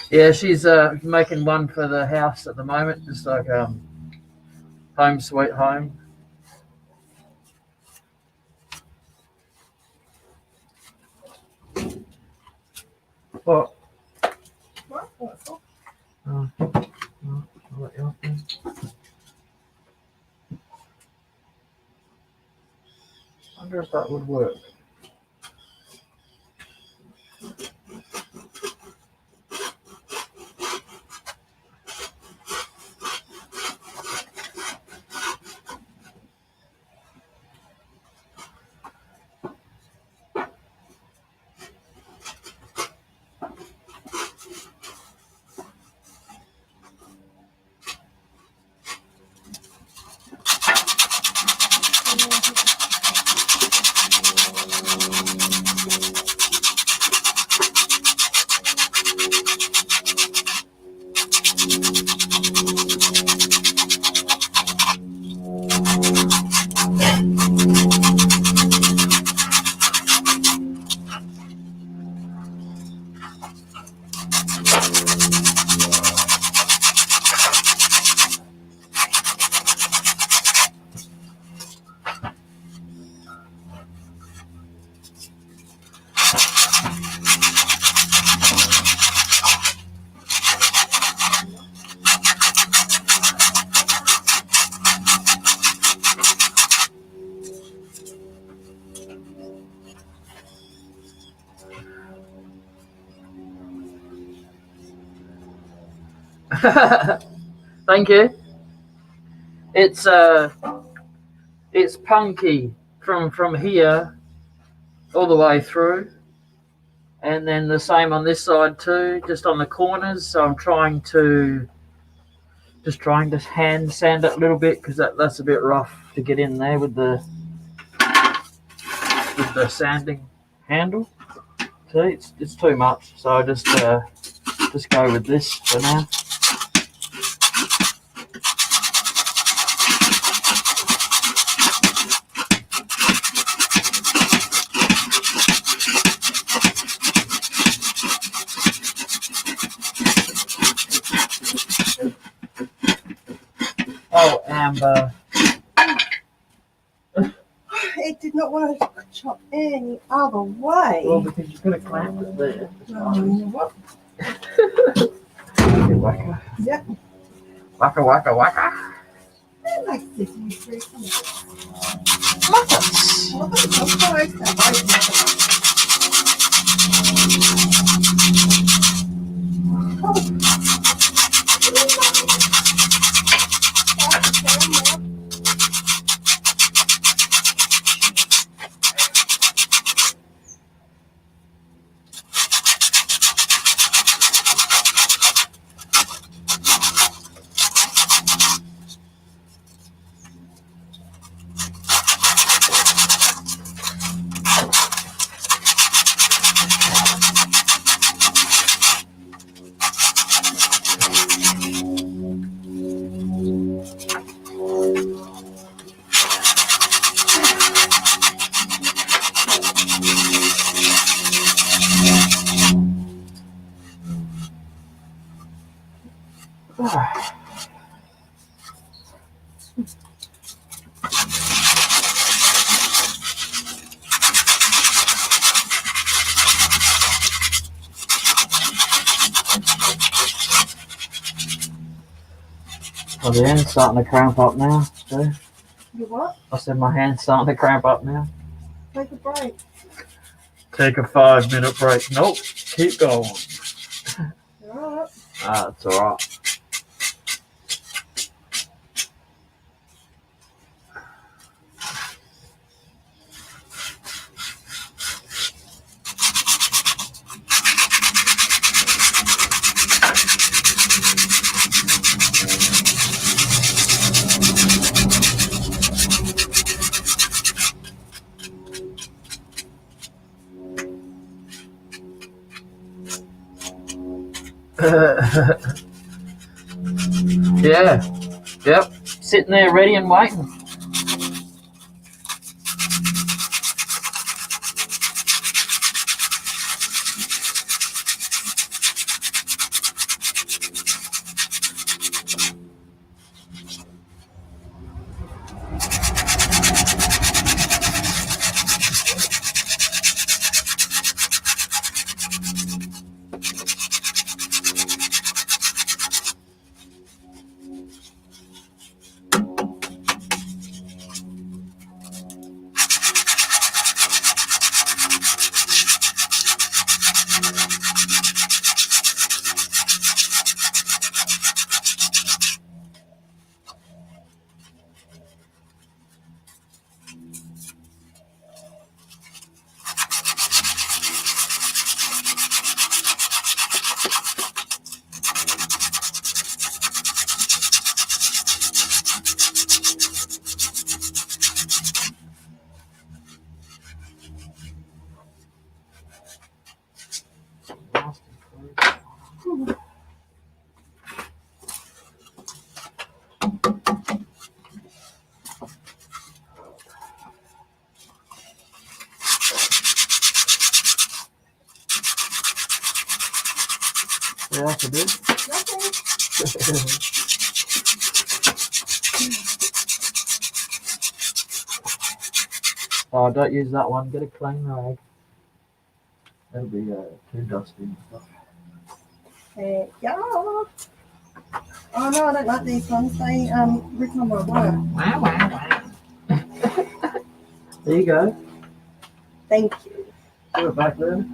Yeah, she's making one for the house at the moment, just like home sweet home. What? What? Oh, I'll let you off then. I wonder if that would work. Thank you. It's punky from here all the way through, and then the same on this side too, just on the corners. So I'm trying to hand sand it a little bit because that's a bit rough to get in there with the sanding handle. See, it's too much, so I just go with this for now. Oh, Amber. It did not want to chop any other way. Well, because you've got to clamp it there. What? Waka. Yep. Waka, waka, waka. I like this mystery. Muppets. Oh, the hand's starting to cramp up now, Stu. You what? I said my hand's starting to cramp up now. Take a break. Take a 5-minute break. Nope, keep going. Alright. That's alright. Yeah. Yep. Sitting there ready and waiting. Yeah, that's a bit. Oh, don't use that one. Get a clean rag. That'll be too dusty and stuff. Yeah. Oh no, I don't like these ones. They rip on my work. Wow, wow, wow. There you go. Thank you. Put it back there.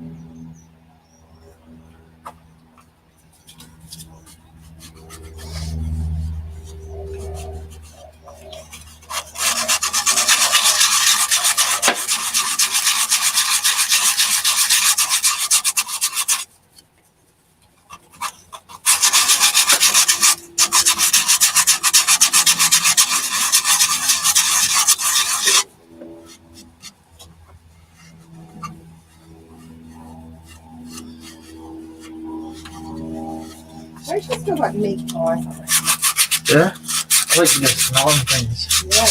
I just feel like meat pie. Yeah? I like to get smelling things. Yeah.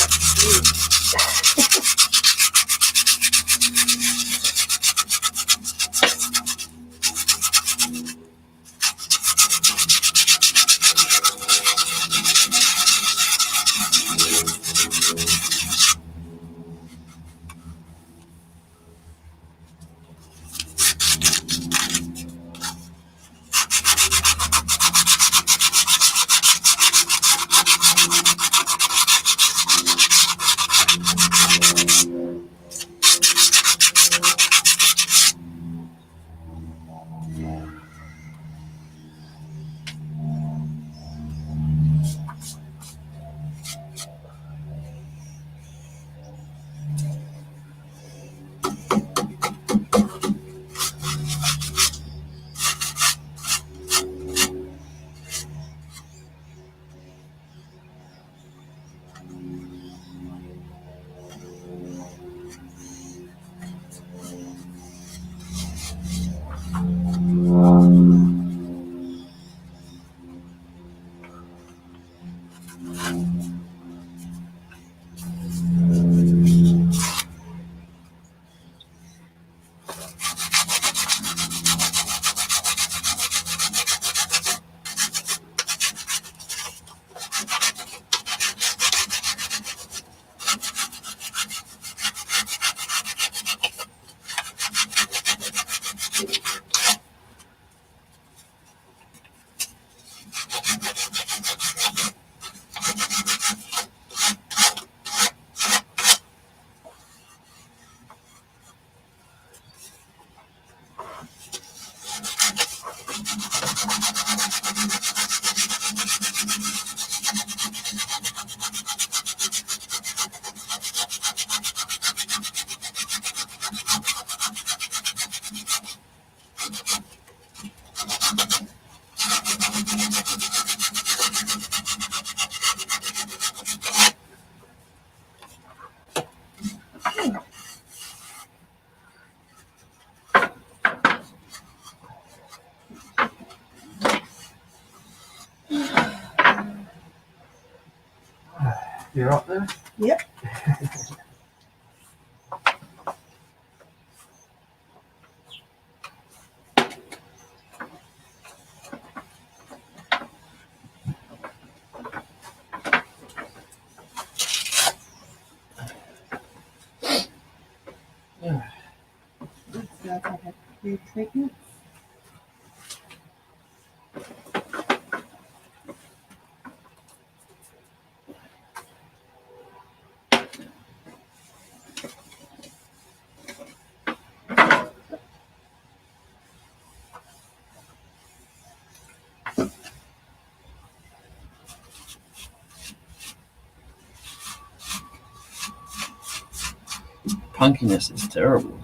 Mm. You're up there? Yep. Yeah. So I've had 3 treatments. Punkiness is terrible.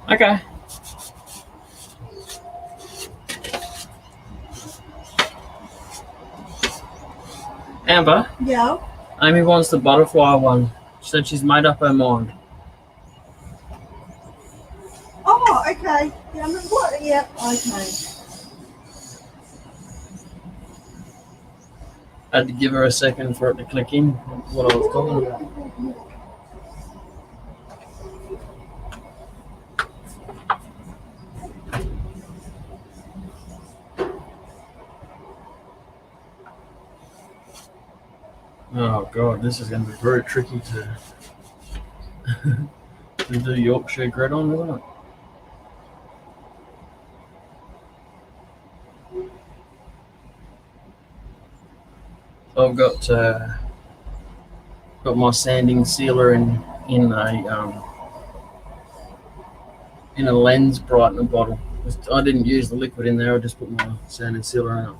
Okay. Amber, Yeah. Amy wants the butterfly one. She said she's made up her mind. Oh, okay. Yeah, what? Yeah, okay. I had to give her a second for it to click in what I was talking about. Oh god, this is going to be very tricky to do Yorkshire Grit on, isn't it? So I've got my sanding sealer in a lens brightener bottle. I didn't use the liquid in there. I just put my sanding sealer in it.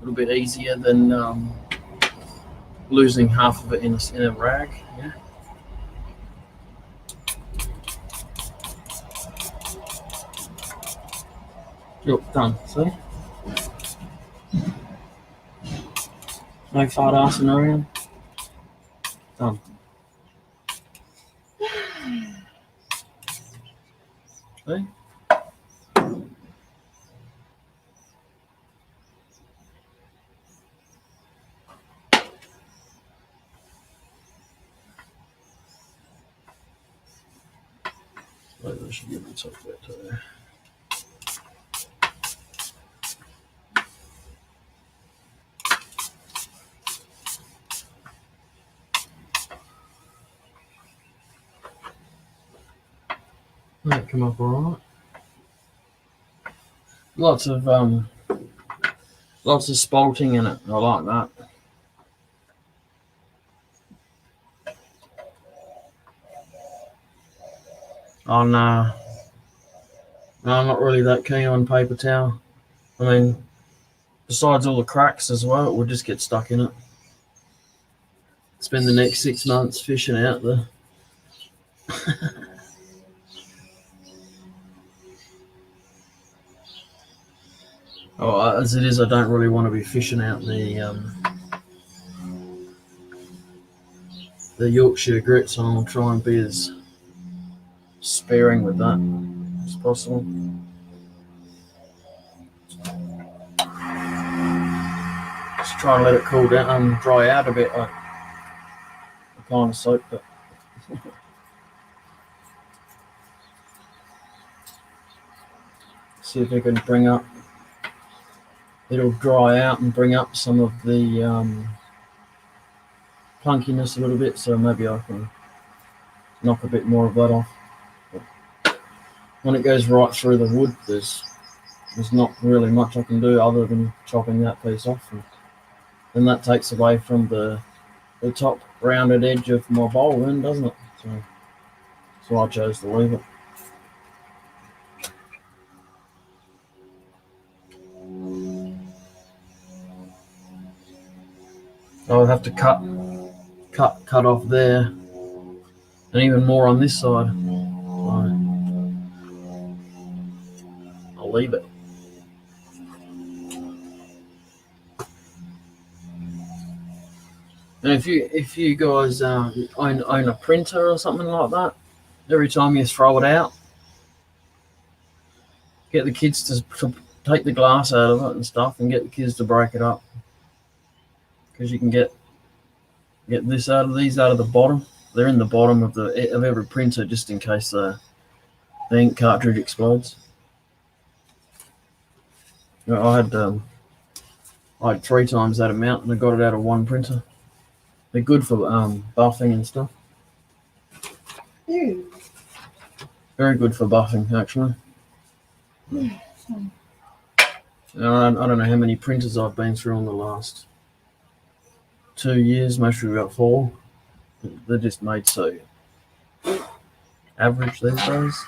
little bit easier than losing half of it in a rag. Yeah. Yep, done. See? No fart assing around. Done. See? Maybe I should give myself that too. That come up alright. Lots of spalting in it. I like that. Oh no. No, I'm not really that keen on paper towel. I mean, besides all the cracks as well, it will just get stuck in it. Spend the next 6 months fishing out the oh, as it is, I don't really want to be fishing out the Yorkshire Grit, so I'll try and be as sparing with that as possible. Just try and let it cool down and dry out a bit. I kind of soaked it. See if I can bring up. It'll dry out and bring up some of the plunkiness a little bit, so maybe I can knock a bit more of that off. But when it goes right through the wood, there's not really much I can do other than chopping that piece off, and then that takes away from the top rounded edge of my bowl, then, doesn't it? So I chose to leave it. I'll have to cut off there, and even more on this side. I'll leave it. And if you guys own a printer or something like that, every time you throw it out, get the kids to take the glass out of it and stuff, and get the kids to break it up, because you can get these out of the bottom. They're in the bottom of every printer, just in case the ink cartridge explodes. I had 3 times that amount, and I got it out of one printer. They're good for buffing and stuff. Ew. Very good for buffing, actually. I don't know how many printers I've been through in the last 2 years, mostly about 4. They're just made so average these days.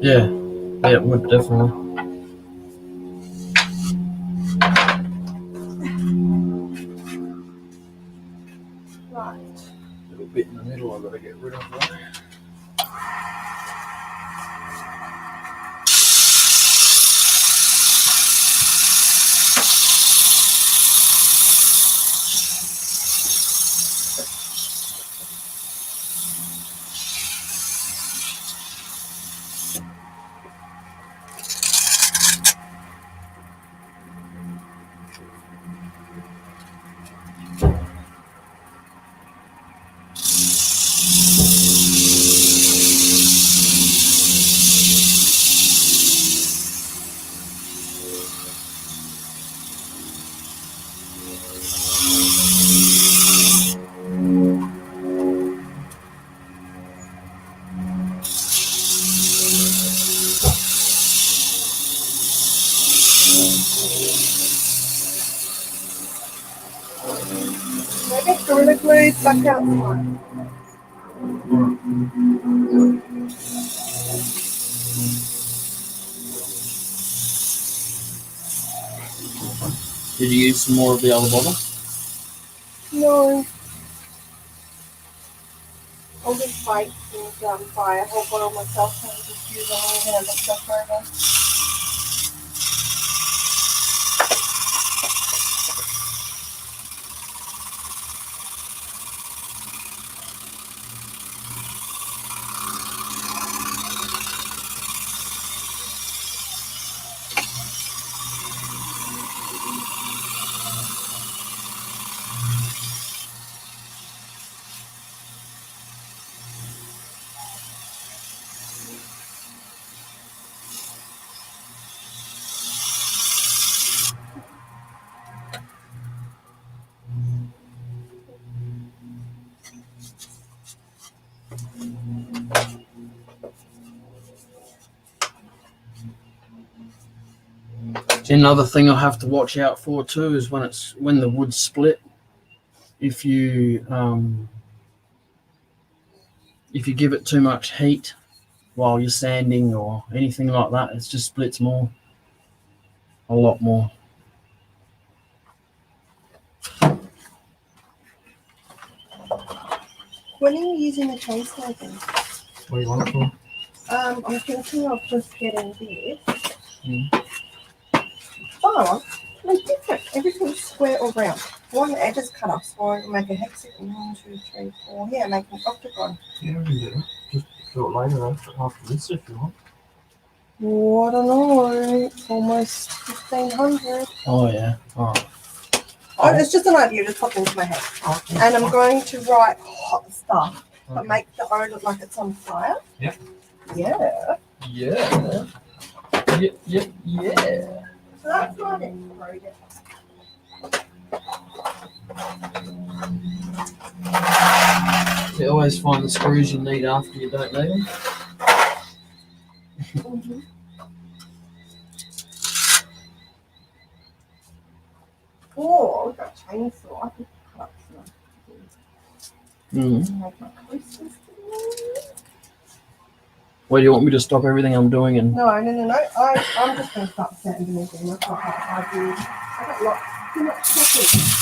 Yeah, it would definitely. Right. A little bit in the middle I've got to get rid of that. Maybe Gorilla Glue's back outside. Did you use some more of the other bottle? No. I'll just fight and buy a whole bottle myself and just use all the other stuff over. Another thing I have to watch out for too is when the wood's split. If you give it too much heat while you're sanding or anything like that, it just splits more, a lot more. When are you using the chainsaw again? What do you want it for? I'm thinking of just getting this. Mm. Oh, it's different. Everything's square or round. One edge is cut off, so I make a hexagon. 1, 2, 3, 4. Yeah, make an octagon. Yeah, we can do that. Just do it later after this if you want. Oh, I don't know. It's almost 1500. Oh yeah. All right. Oh, it's just an idea just popped into my head. Okay. And I'm going to write hot stuff, but Okay. make the O look like it's on fire. Yep. Yeah. Yeah. Yeah. So that's my next project. You always find the screws you need after you don't need them. Mm-hmm. Oh, we've got a chainsaw. I could cut some. Make my creases today. Where do you want me to stop everything I'm doing and No. I'm just going to start sanding again. That's not how I do. I got too much chocolate.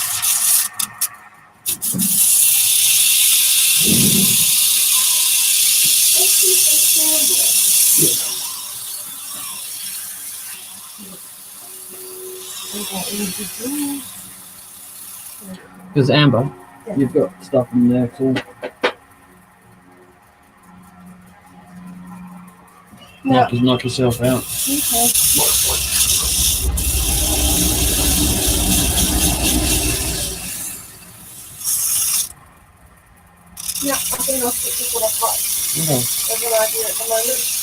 because Amber, Yeah. you've got stuff in there too. No. Knock yourself out. Okay. Yeah, I think I'll stick with what I've got. Okay. That's an idea at the moment.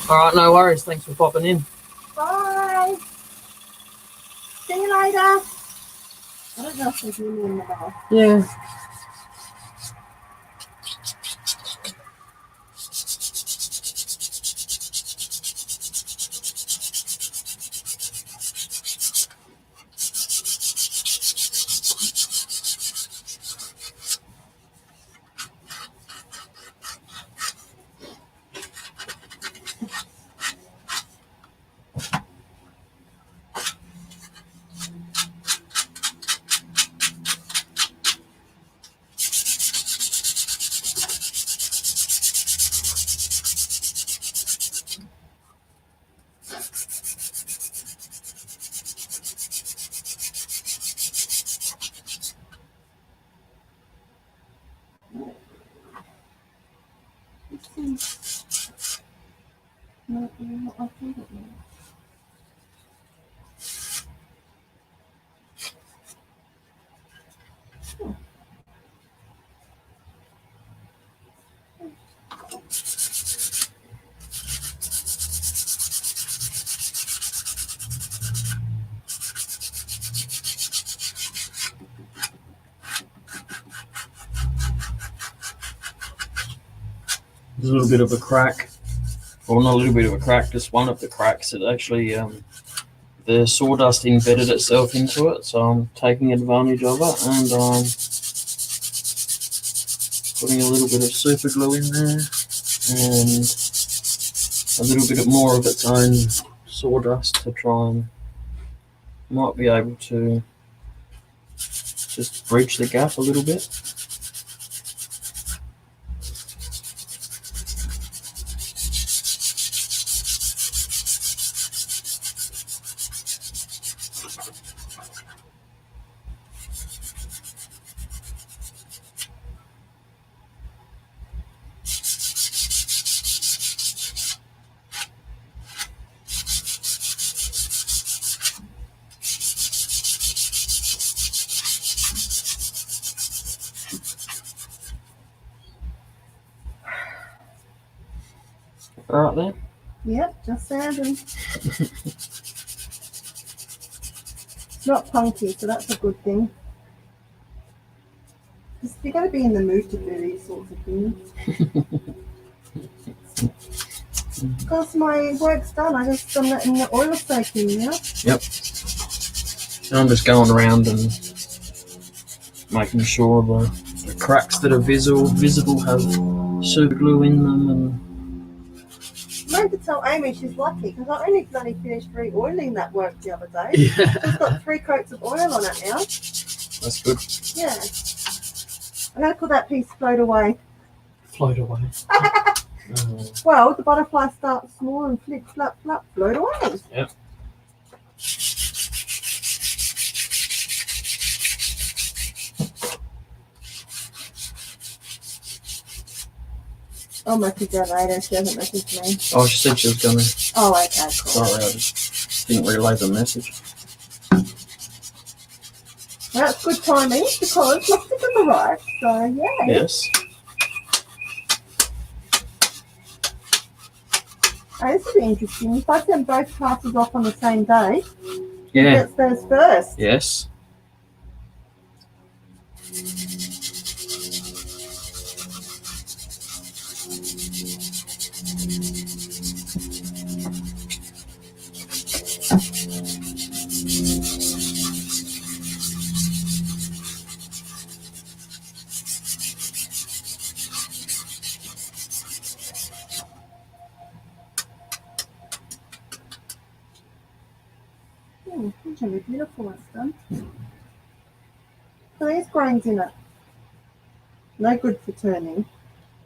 All right, no worries. Thanks for popping in. Bye. See you later. I don't know if there's any in the bath. Yeah. No, not I think it is. There's a little bit of a crack. Well, not a little bit of a crack, just one of the cracks. It actually, the sawdust embedded itself into it, so I'm taking advantage of it, and I'm putting a little bit of super glue in there, and a little bit more of its own sawdust to try and might be able to just bridge the gap a little bit. All right there. Yep, just sanding. It's not punky, so that's a good thing. You've got to be in the mood to do these sorts of things. Because my work's done, I'm letting the oil soak in now. Yep. And I'm just going around and making sure the cracks that are visible have super glue in them. And I meant to tell Amy she's lucky because I only bloody finished re-oiling that work the other day. yeah, It's got 3 coats of oil on it now. that's good. Yeah. I'm going to put that piece float away. Float away. Well, the butterfly starts small and flip, flap, flap, float away. Yep. I'll message her later. She hasn't messaged me. Oh, she said she was going to. Oh, okay, cool. Sorry, I just didn't relay the message. That's good timing because Lobsters have arrived. So, yeah. Yes. Oh, this will be interesting. If I send both classes off on the same day, who Yeah. gets theirs first? Yes. It's really beautiful, it's done. So there's grains in it. No good for turning.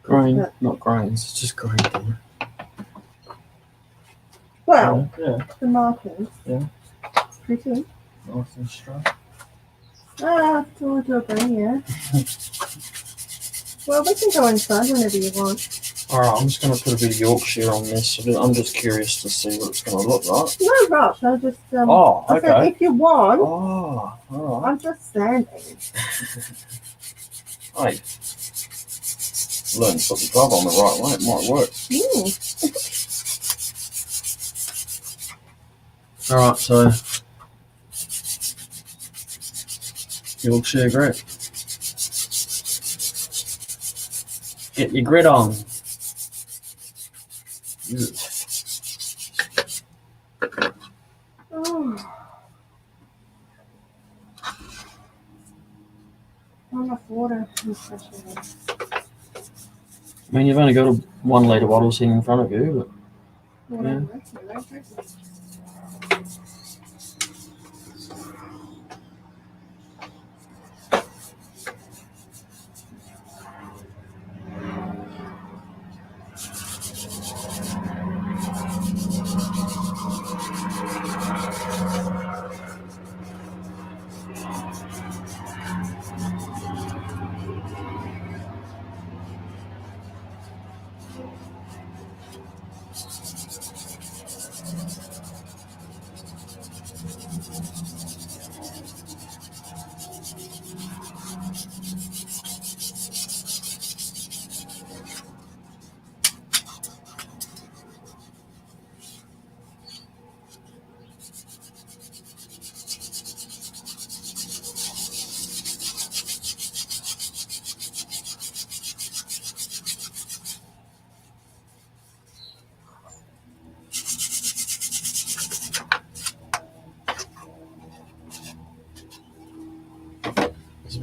Grain, not grains, it's just grain there. Well, Yeah. the markings. Yeah. It's pretty. Nice and straight. Towards your grain, yeah. Well, we can go inside whenever you want. Alright, I'm just going to put a bit of Yorkshire on this. I'm just curious to see what it's going to look like. No rush, I'll just... Oh, I said okay. if you want, Oh, alright. I'm just sanding. Hey. Learn to put the glove on the right way, it might work. Alright, so Yorkshire Grit. Get your grit on. Oh. Not enough water. I mean, you've only got a 1 litre bottle sitting in front of you, but yeah.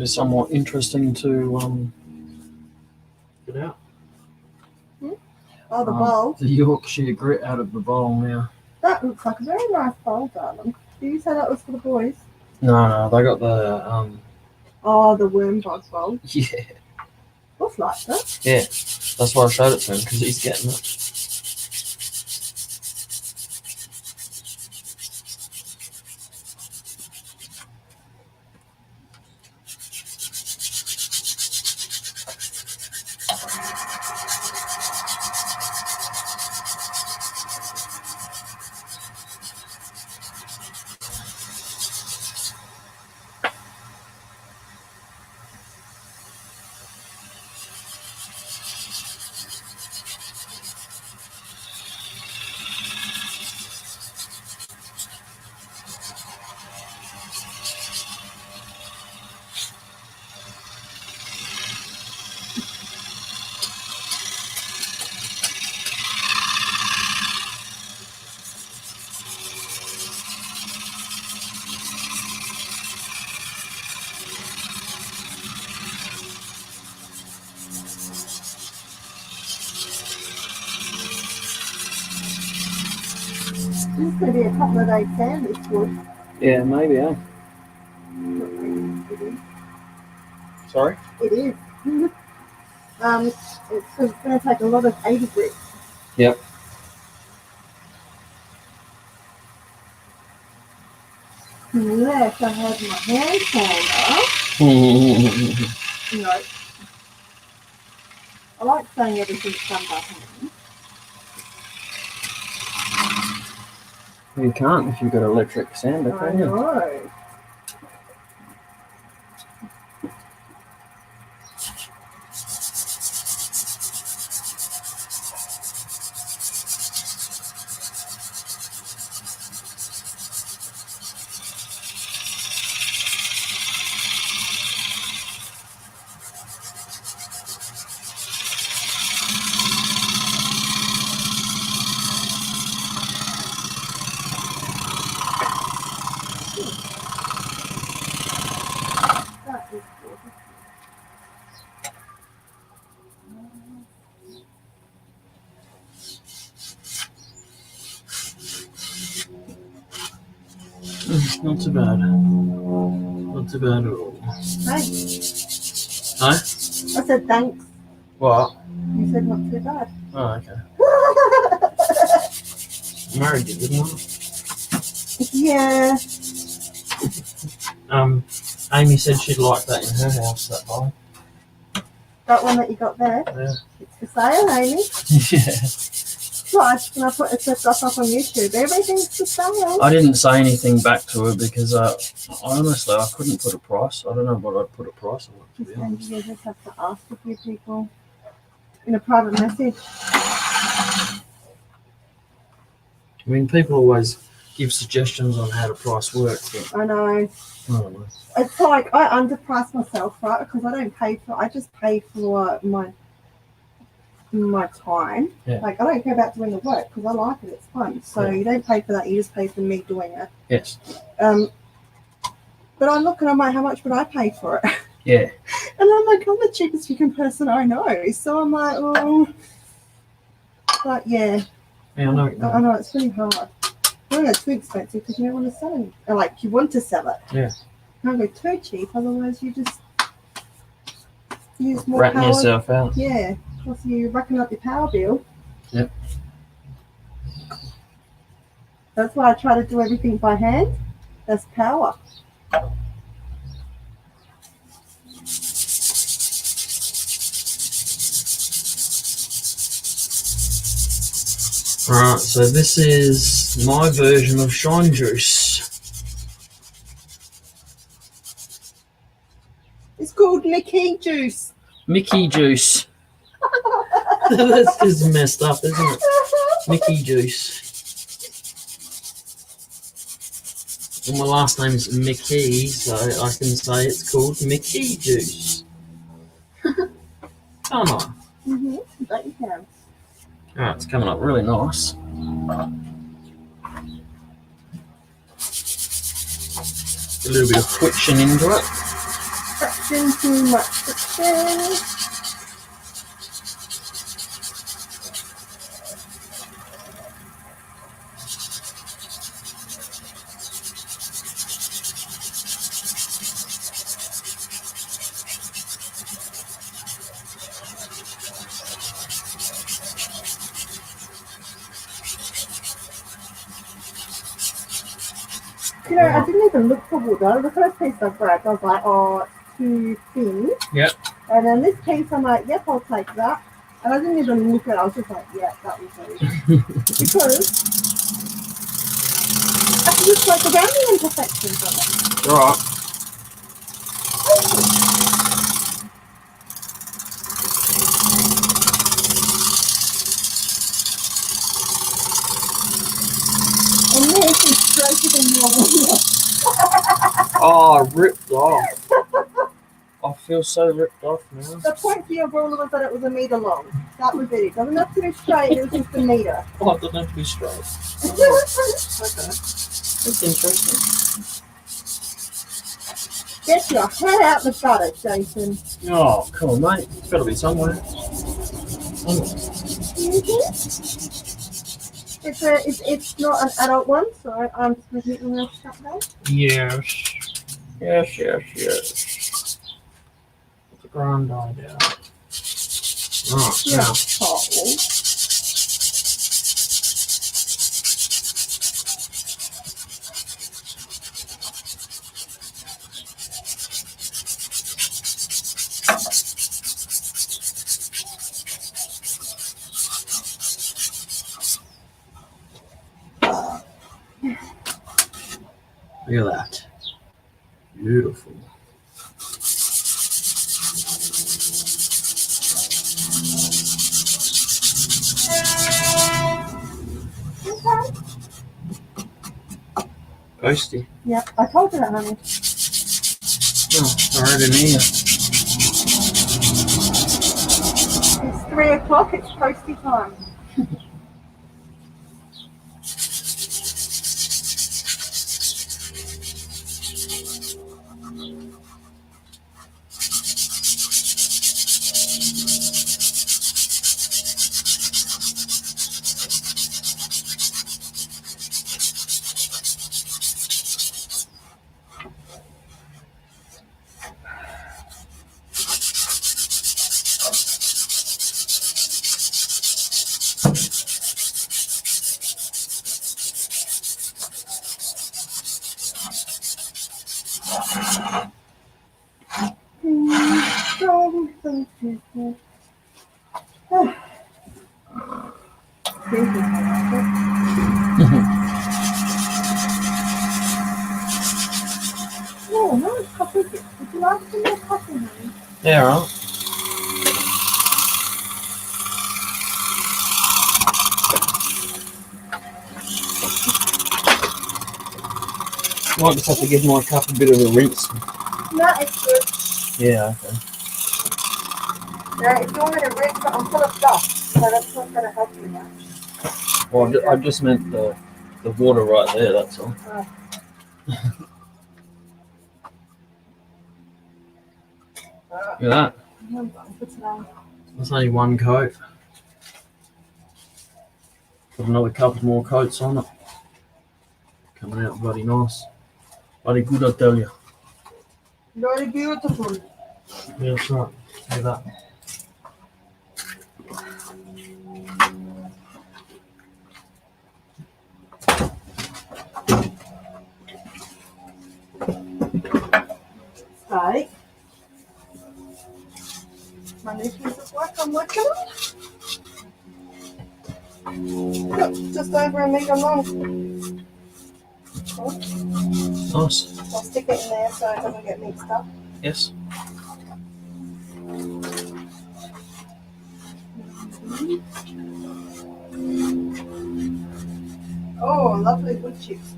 be somewhat interesting to get out. Oh, the bowl. The Yorkshire Grit out of the bowl now. That looks like a very nice bowl, darling. Did you say that was for the boys? No, they got the Oh, the worm bug bowl. yeah. Looks like that. Yeah, that's why I showed it to him, because he's getting it. This is going to be a couple of days sand, this wood. Yeah, maybe, eh? It is. Sorry? It is. It's going to take a lot of 80 grit. Yep. Unless I had my hand sander. No. I like saying everything's done by hand. You can't if you've got electric sander, I can you? know. That is gorgeous. Not too bad. Not too bad at all. Thanks. Huh? I said thanks. What? You said not too bad. Oh, okay. Married you, didn't Yeah. I? Amy said she'd like that in her house, that bowl. That one that you got there. Yeah. It's for sale, Amy. Yeah. Right, and I put it stuff up on YouTube. Everything's for sale. I didn't say anything back to her because honestly I couldn't put a price. I don't know what I'd put a price on it, to be honest. You just have to ask a few people in a private message. I mean, people always give suggestions on how to price work, but I know. I don't know. It's like I underprice myself, right? Because I don't pay for. I just pay for my time. Yeah. Like I don't care about doing the work because I like it. It's fun. So Yeah. you don't pay for that. You just pay for me doing it. Yes. But I'm looking. I'm like, how much would I pay for it? Yeah. And I'm like, I'm the cheapest freaking person I know. So I'm like, oh, but yeah. Yeah, I know. I know it's really hard. Don't go too expensive because you don't want to sell it. Or like you want to sell it. Yeah. Don't go too cheap, otherwise you just use more Ratting power. yourself out. Yeah, plus you reckon up your power bill. Yep. That's why I try to do everything by hand. That's power. Alright, so this is my version of shine juice. It's called Mickey juice. Mickey juice. That's just messed up, isn't it? Mickey juice. Well, my last name is Mickey, so I can say it's called Mickey juice. Come on. That you can. Alright, it's coming up really nice. A little bit of twitching into it. friction, too much friction. You know, I didn't even look for wood. The first piece I grabbed, I was like, oh, it's too thin. Yep. And then this piece, I'm like, yep, I'll take that. And I didn't even look at it. I was just like, yeah, that was it. Because I can just like the rounding imperfections of it. All right. And this is straighter than normal. Oh, ripped off. I feel so ripped off now. The point for your ruler was that it was a metre long. That was it. It doesn't have to be straight, it was just a metre. Oh, it doesn't have to be straight. Okay. That's interesting. Get your head out the gutter, Jason. Oh, come on, mate. It's got to be somewhere. It's not an adult one, so I'm just going to keep them shut down. Yes. Yes, yes, yes. It's a grand idea. Right, Yeah. now. Oh. Look at that. Beautiful. Ghosty. Yeah, I told you that, honey. Oh, I didn't hear. It's 3 o'clock, it's toasty time. Oh, nice coffee. Would you like some more coffee, honey? Yeah, right. Might just have to give my cup a bit of a rinse. No, it's good. Yeah, okay. Now, if you want me to rinse it, I'm full of dust, so that's not going to help you much. Well, I just meant the water right there, that's all. Oh. Look at that. I'm done for today. There's only one coat. Put another couple more coats on it. Coming out bloody nice. Bloody good, I tell you. Very beautiful. Yeah, that's right. Look at that. Steak. My new piece of work I'm working on. Look, just over a metre long. Nice. I'll stick it in there so it doesn't get mixed up. Yes. Oh, lovely wood chips.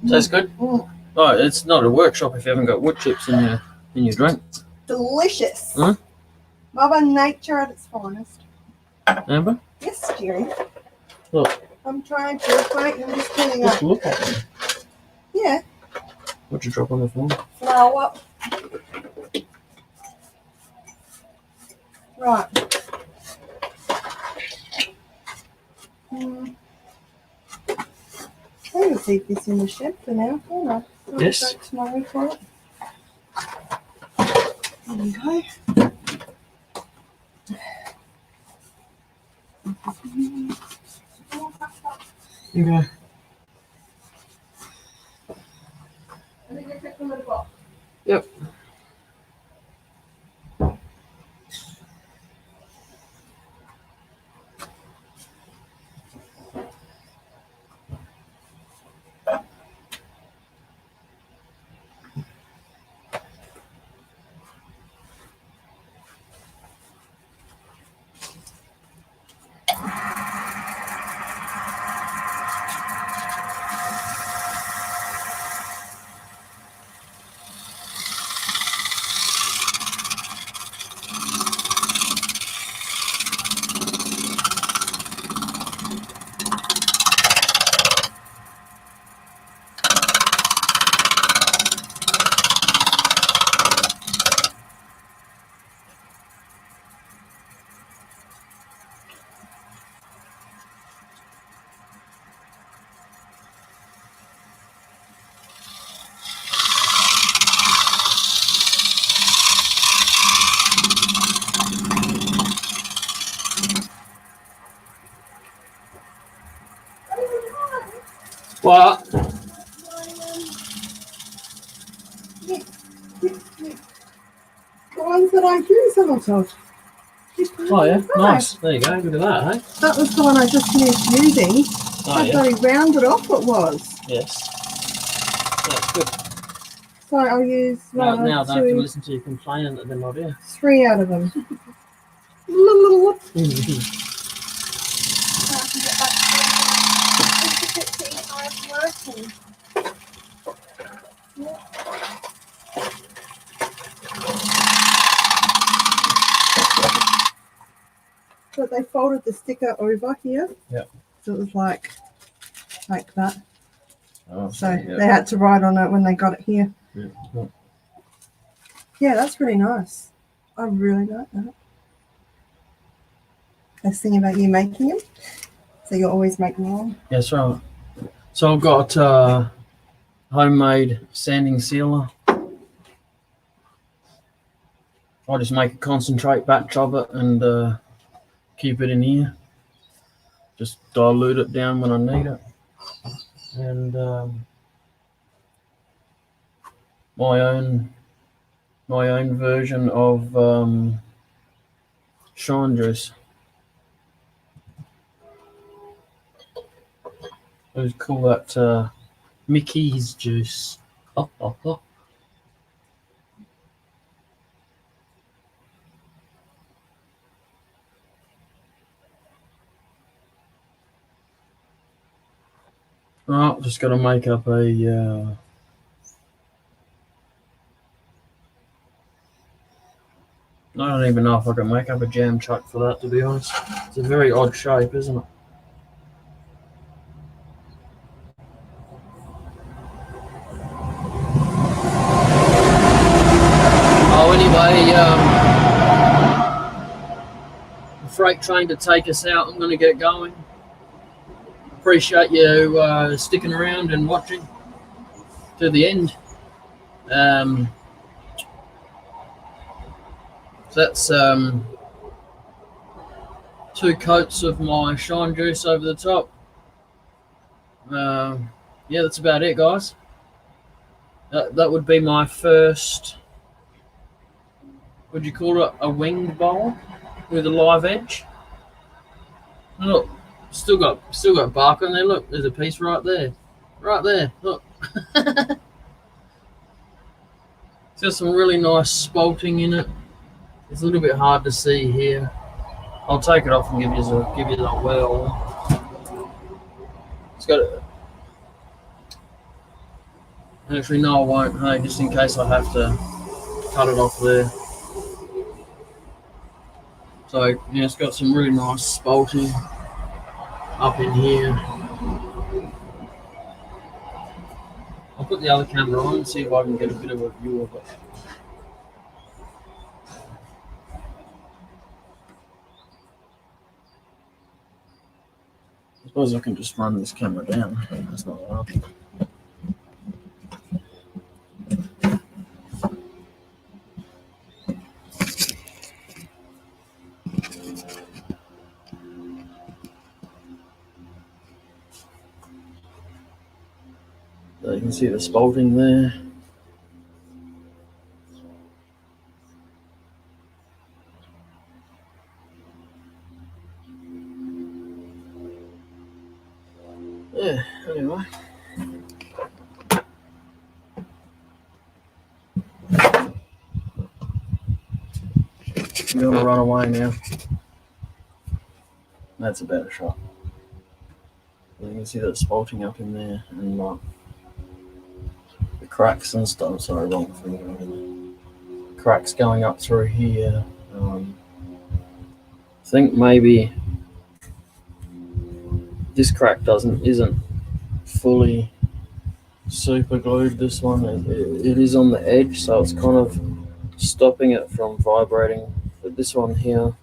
Tastes good? Mm. Oh, it's not a workshop if you haven't got wood chips in your drink. Delicious. Mm. Mother Nature at its finest. Amber? Yes, dearie. Look. I'm trying to refrain. I'm just cleaning up. Just look at them. Yeah. What'd you drop on the floor? Flour. Right. I'm going to keep this in the shed for now, can't I? Yes. Go tomorrow for it. There you go. Okay. I think I checked the little box. Yep. What? The ones that I use a lot of. Oh yeah, nice. There you go. Look at that, hey? That was the one I just finished using. Oh How yeah. very rounded off it was. Yes. That's good. So I'll use Now I don't have to 2, listen to you complaining that they're not here. 3 out of them. But they folded the sticker over here. Yep. So it was like that. Oh, So yeah. they had to write on it when they got it here. Yeah. Yeah, that's really nice. I really like that. Best thing about you making them. So you're always making one. That's right. So I've got homemade sanding sealer. I just make a concentrate batch of it and keep it in here. Just dilute it down when I need it. And my own version of shine juice. Let's call that Mickey's juice. Oh, oh, oh. Right, just got to make up a I don't even know if I can make up a jam chuck for that, to be honest. It's a very odd shape, isn't it? Oh, anyway, the freight train to take us out. I'm going to get going. Appreciate you sticking around and watching to the end. So that's 2 coats of my shine juice over the top. Yeah, that's about it, guys. That would be my first, would you call it a winged bowl with a live edge? Look, still got bark on there. Look, there's a piece right there. Look. It's got some really nice spalting in it. It's a little bit hard to see here. I'll take it off and give you that well. It's got it. Actually, no, I won't. Hey, just in case I have to cut it off there. So yeah, it's got some really nice spalting up in here. I'll put the other camera on and see if I can get a bit of a view of it. I suppose I can just run this camera down. That's not hard. So you can see the spalting there. Yeah, anyway. I'm going to run away now. That's a better shot. You can see that spalting up in there and the cracks and stuff. Sorry, wrong thing. Cracks going up through here. I think maybe this crack isn't fully super glued. This one it is on the edge, so it's kind of stopping it from vibrating. But this one here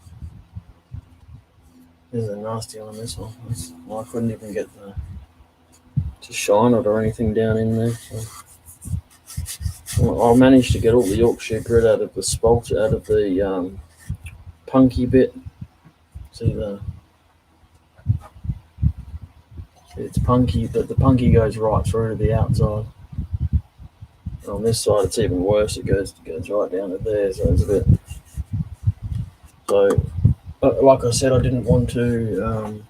is a nasty one. This one, I couldn't even get to shine it or anything down in there. So I managed to get all the Yorkshire Grit out of the Spalted, out of the punky bit. See it's punky, but the punky goes right through to the outside. And on this side, it's even worse. It goes right down to there, so it's a bit. So, like I said, I didn't want to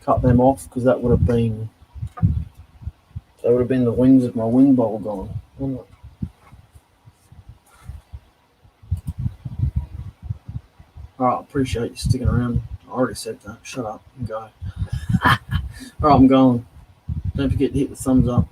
cut them off because that would have been the wings of my wing bowl gone. Alright, appreciate you sticking around. I already said that. Shut up and go. Alright, I'm going. Don't forget to hit the thumbs up.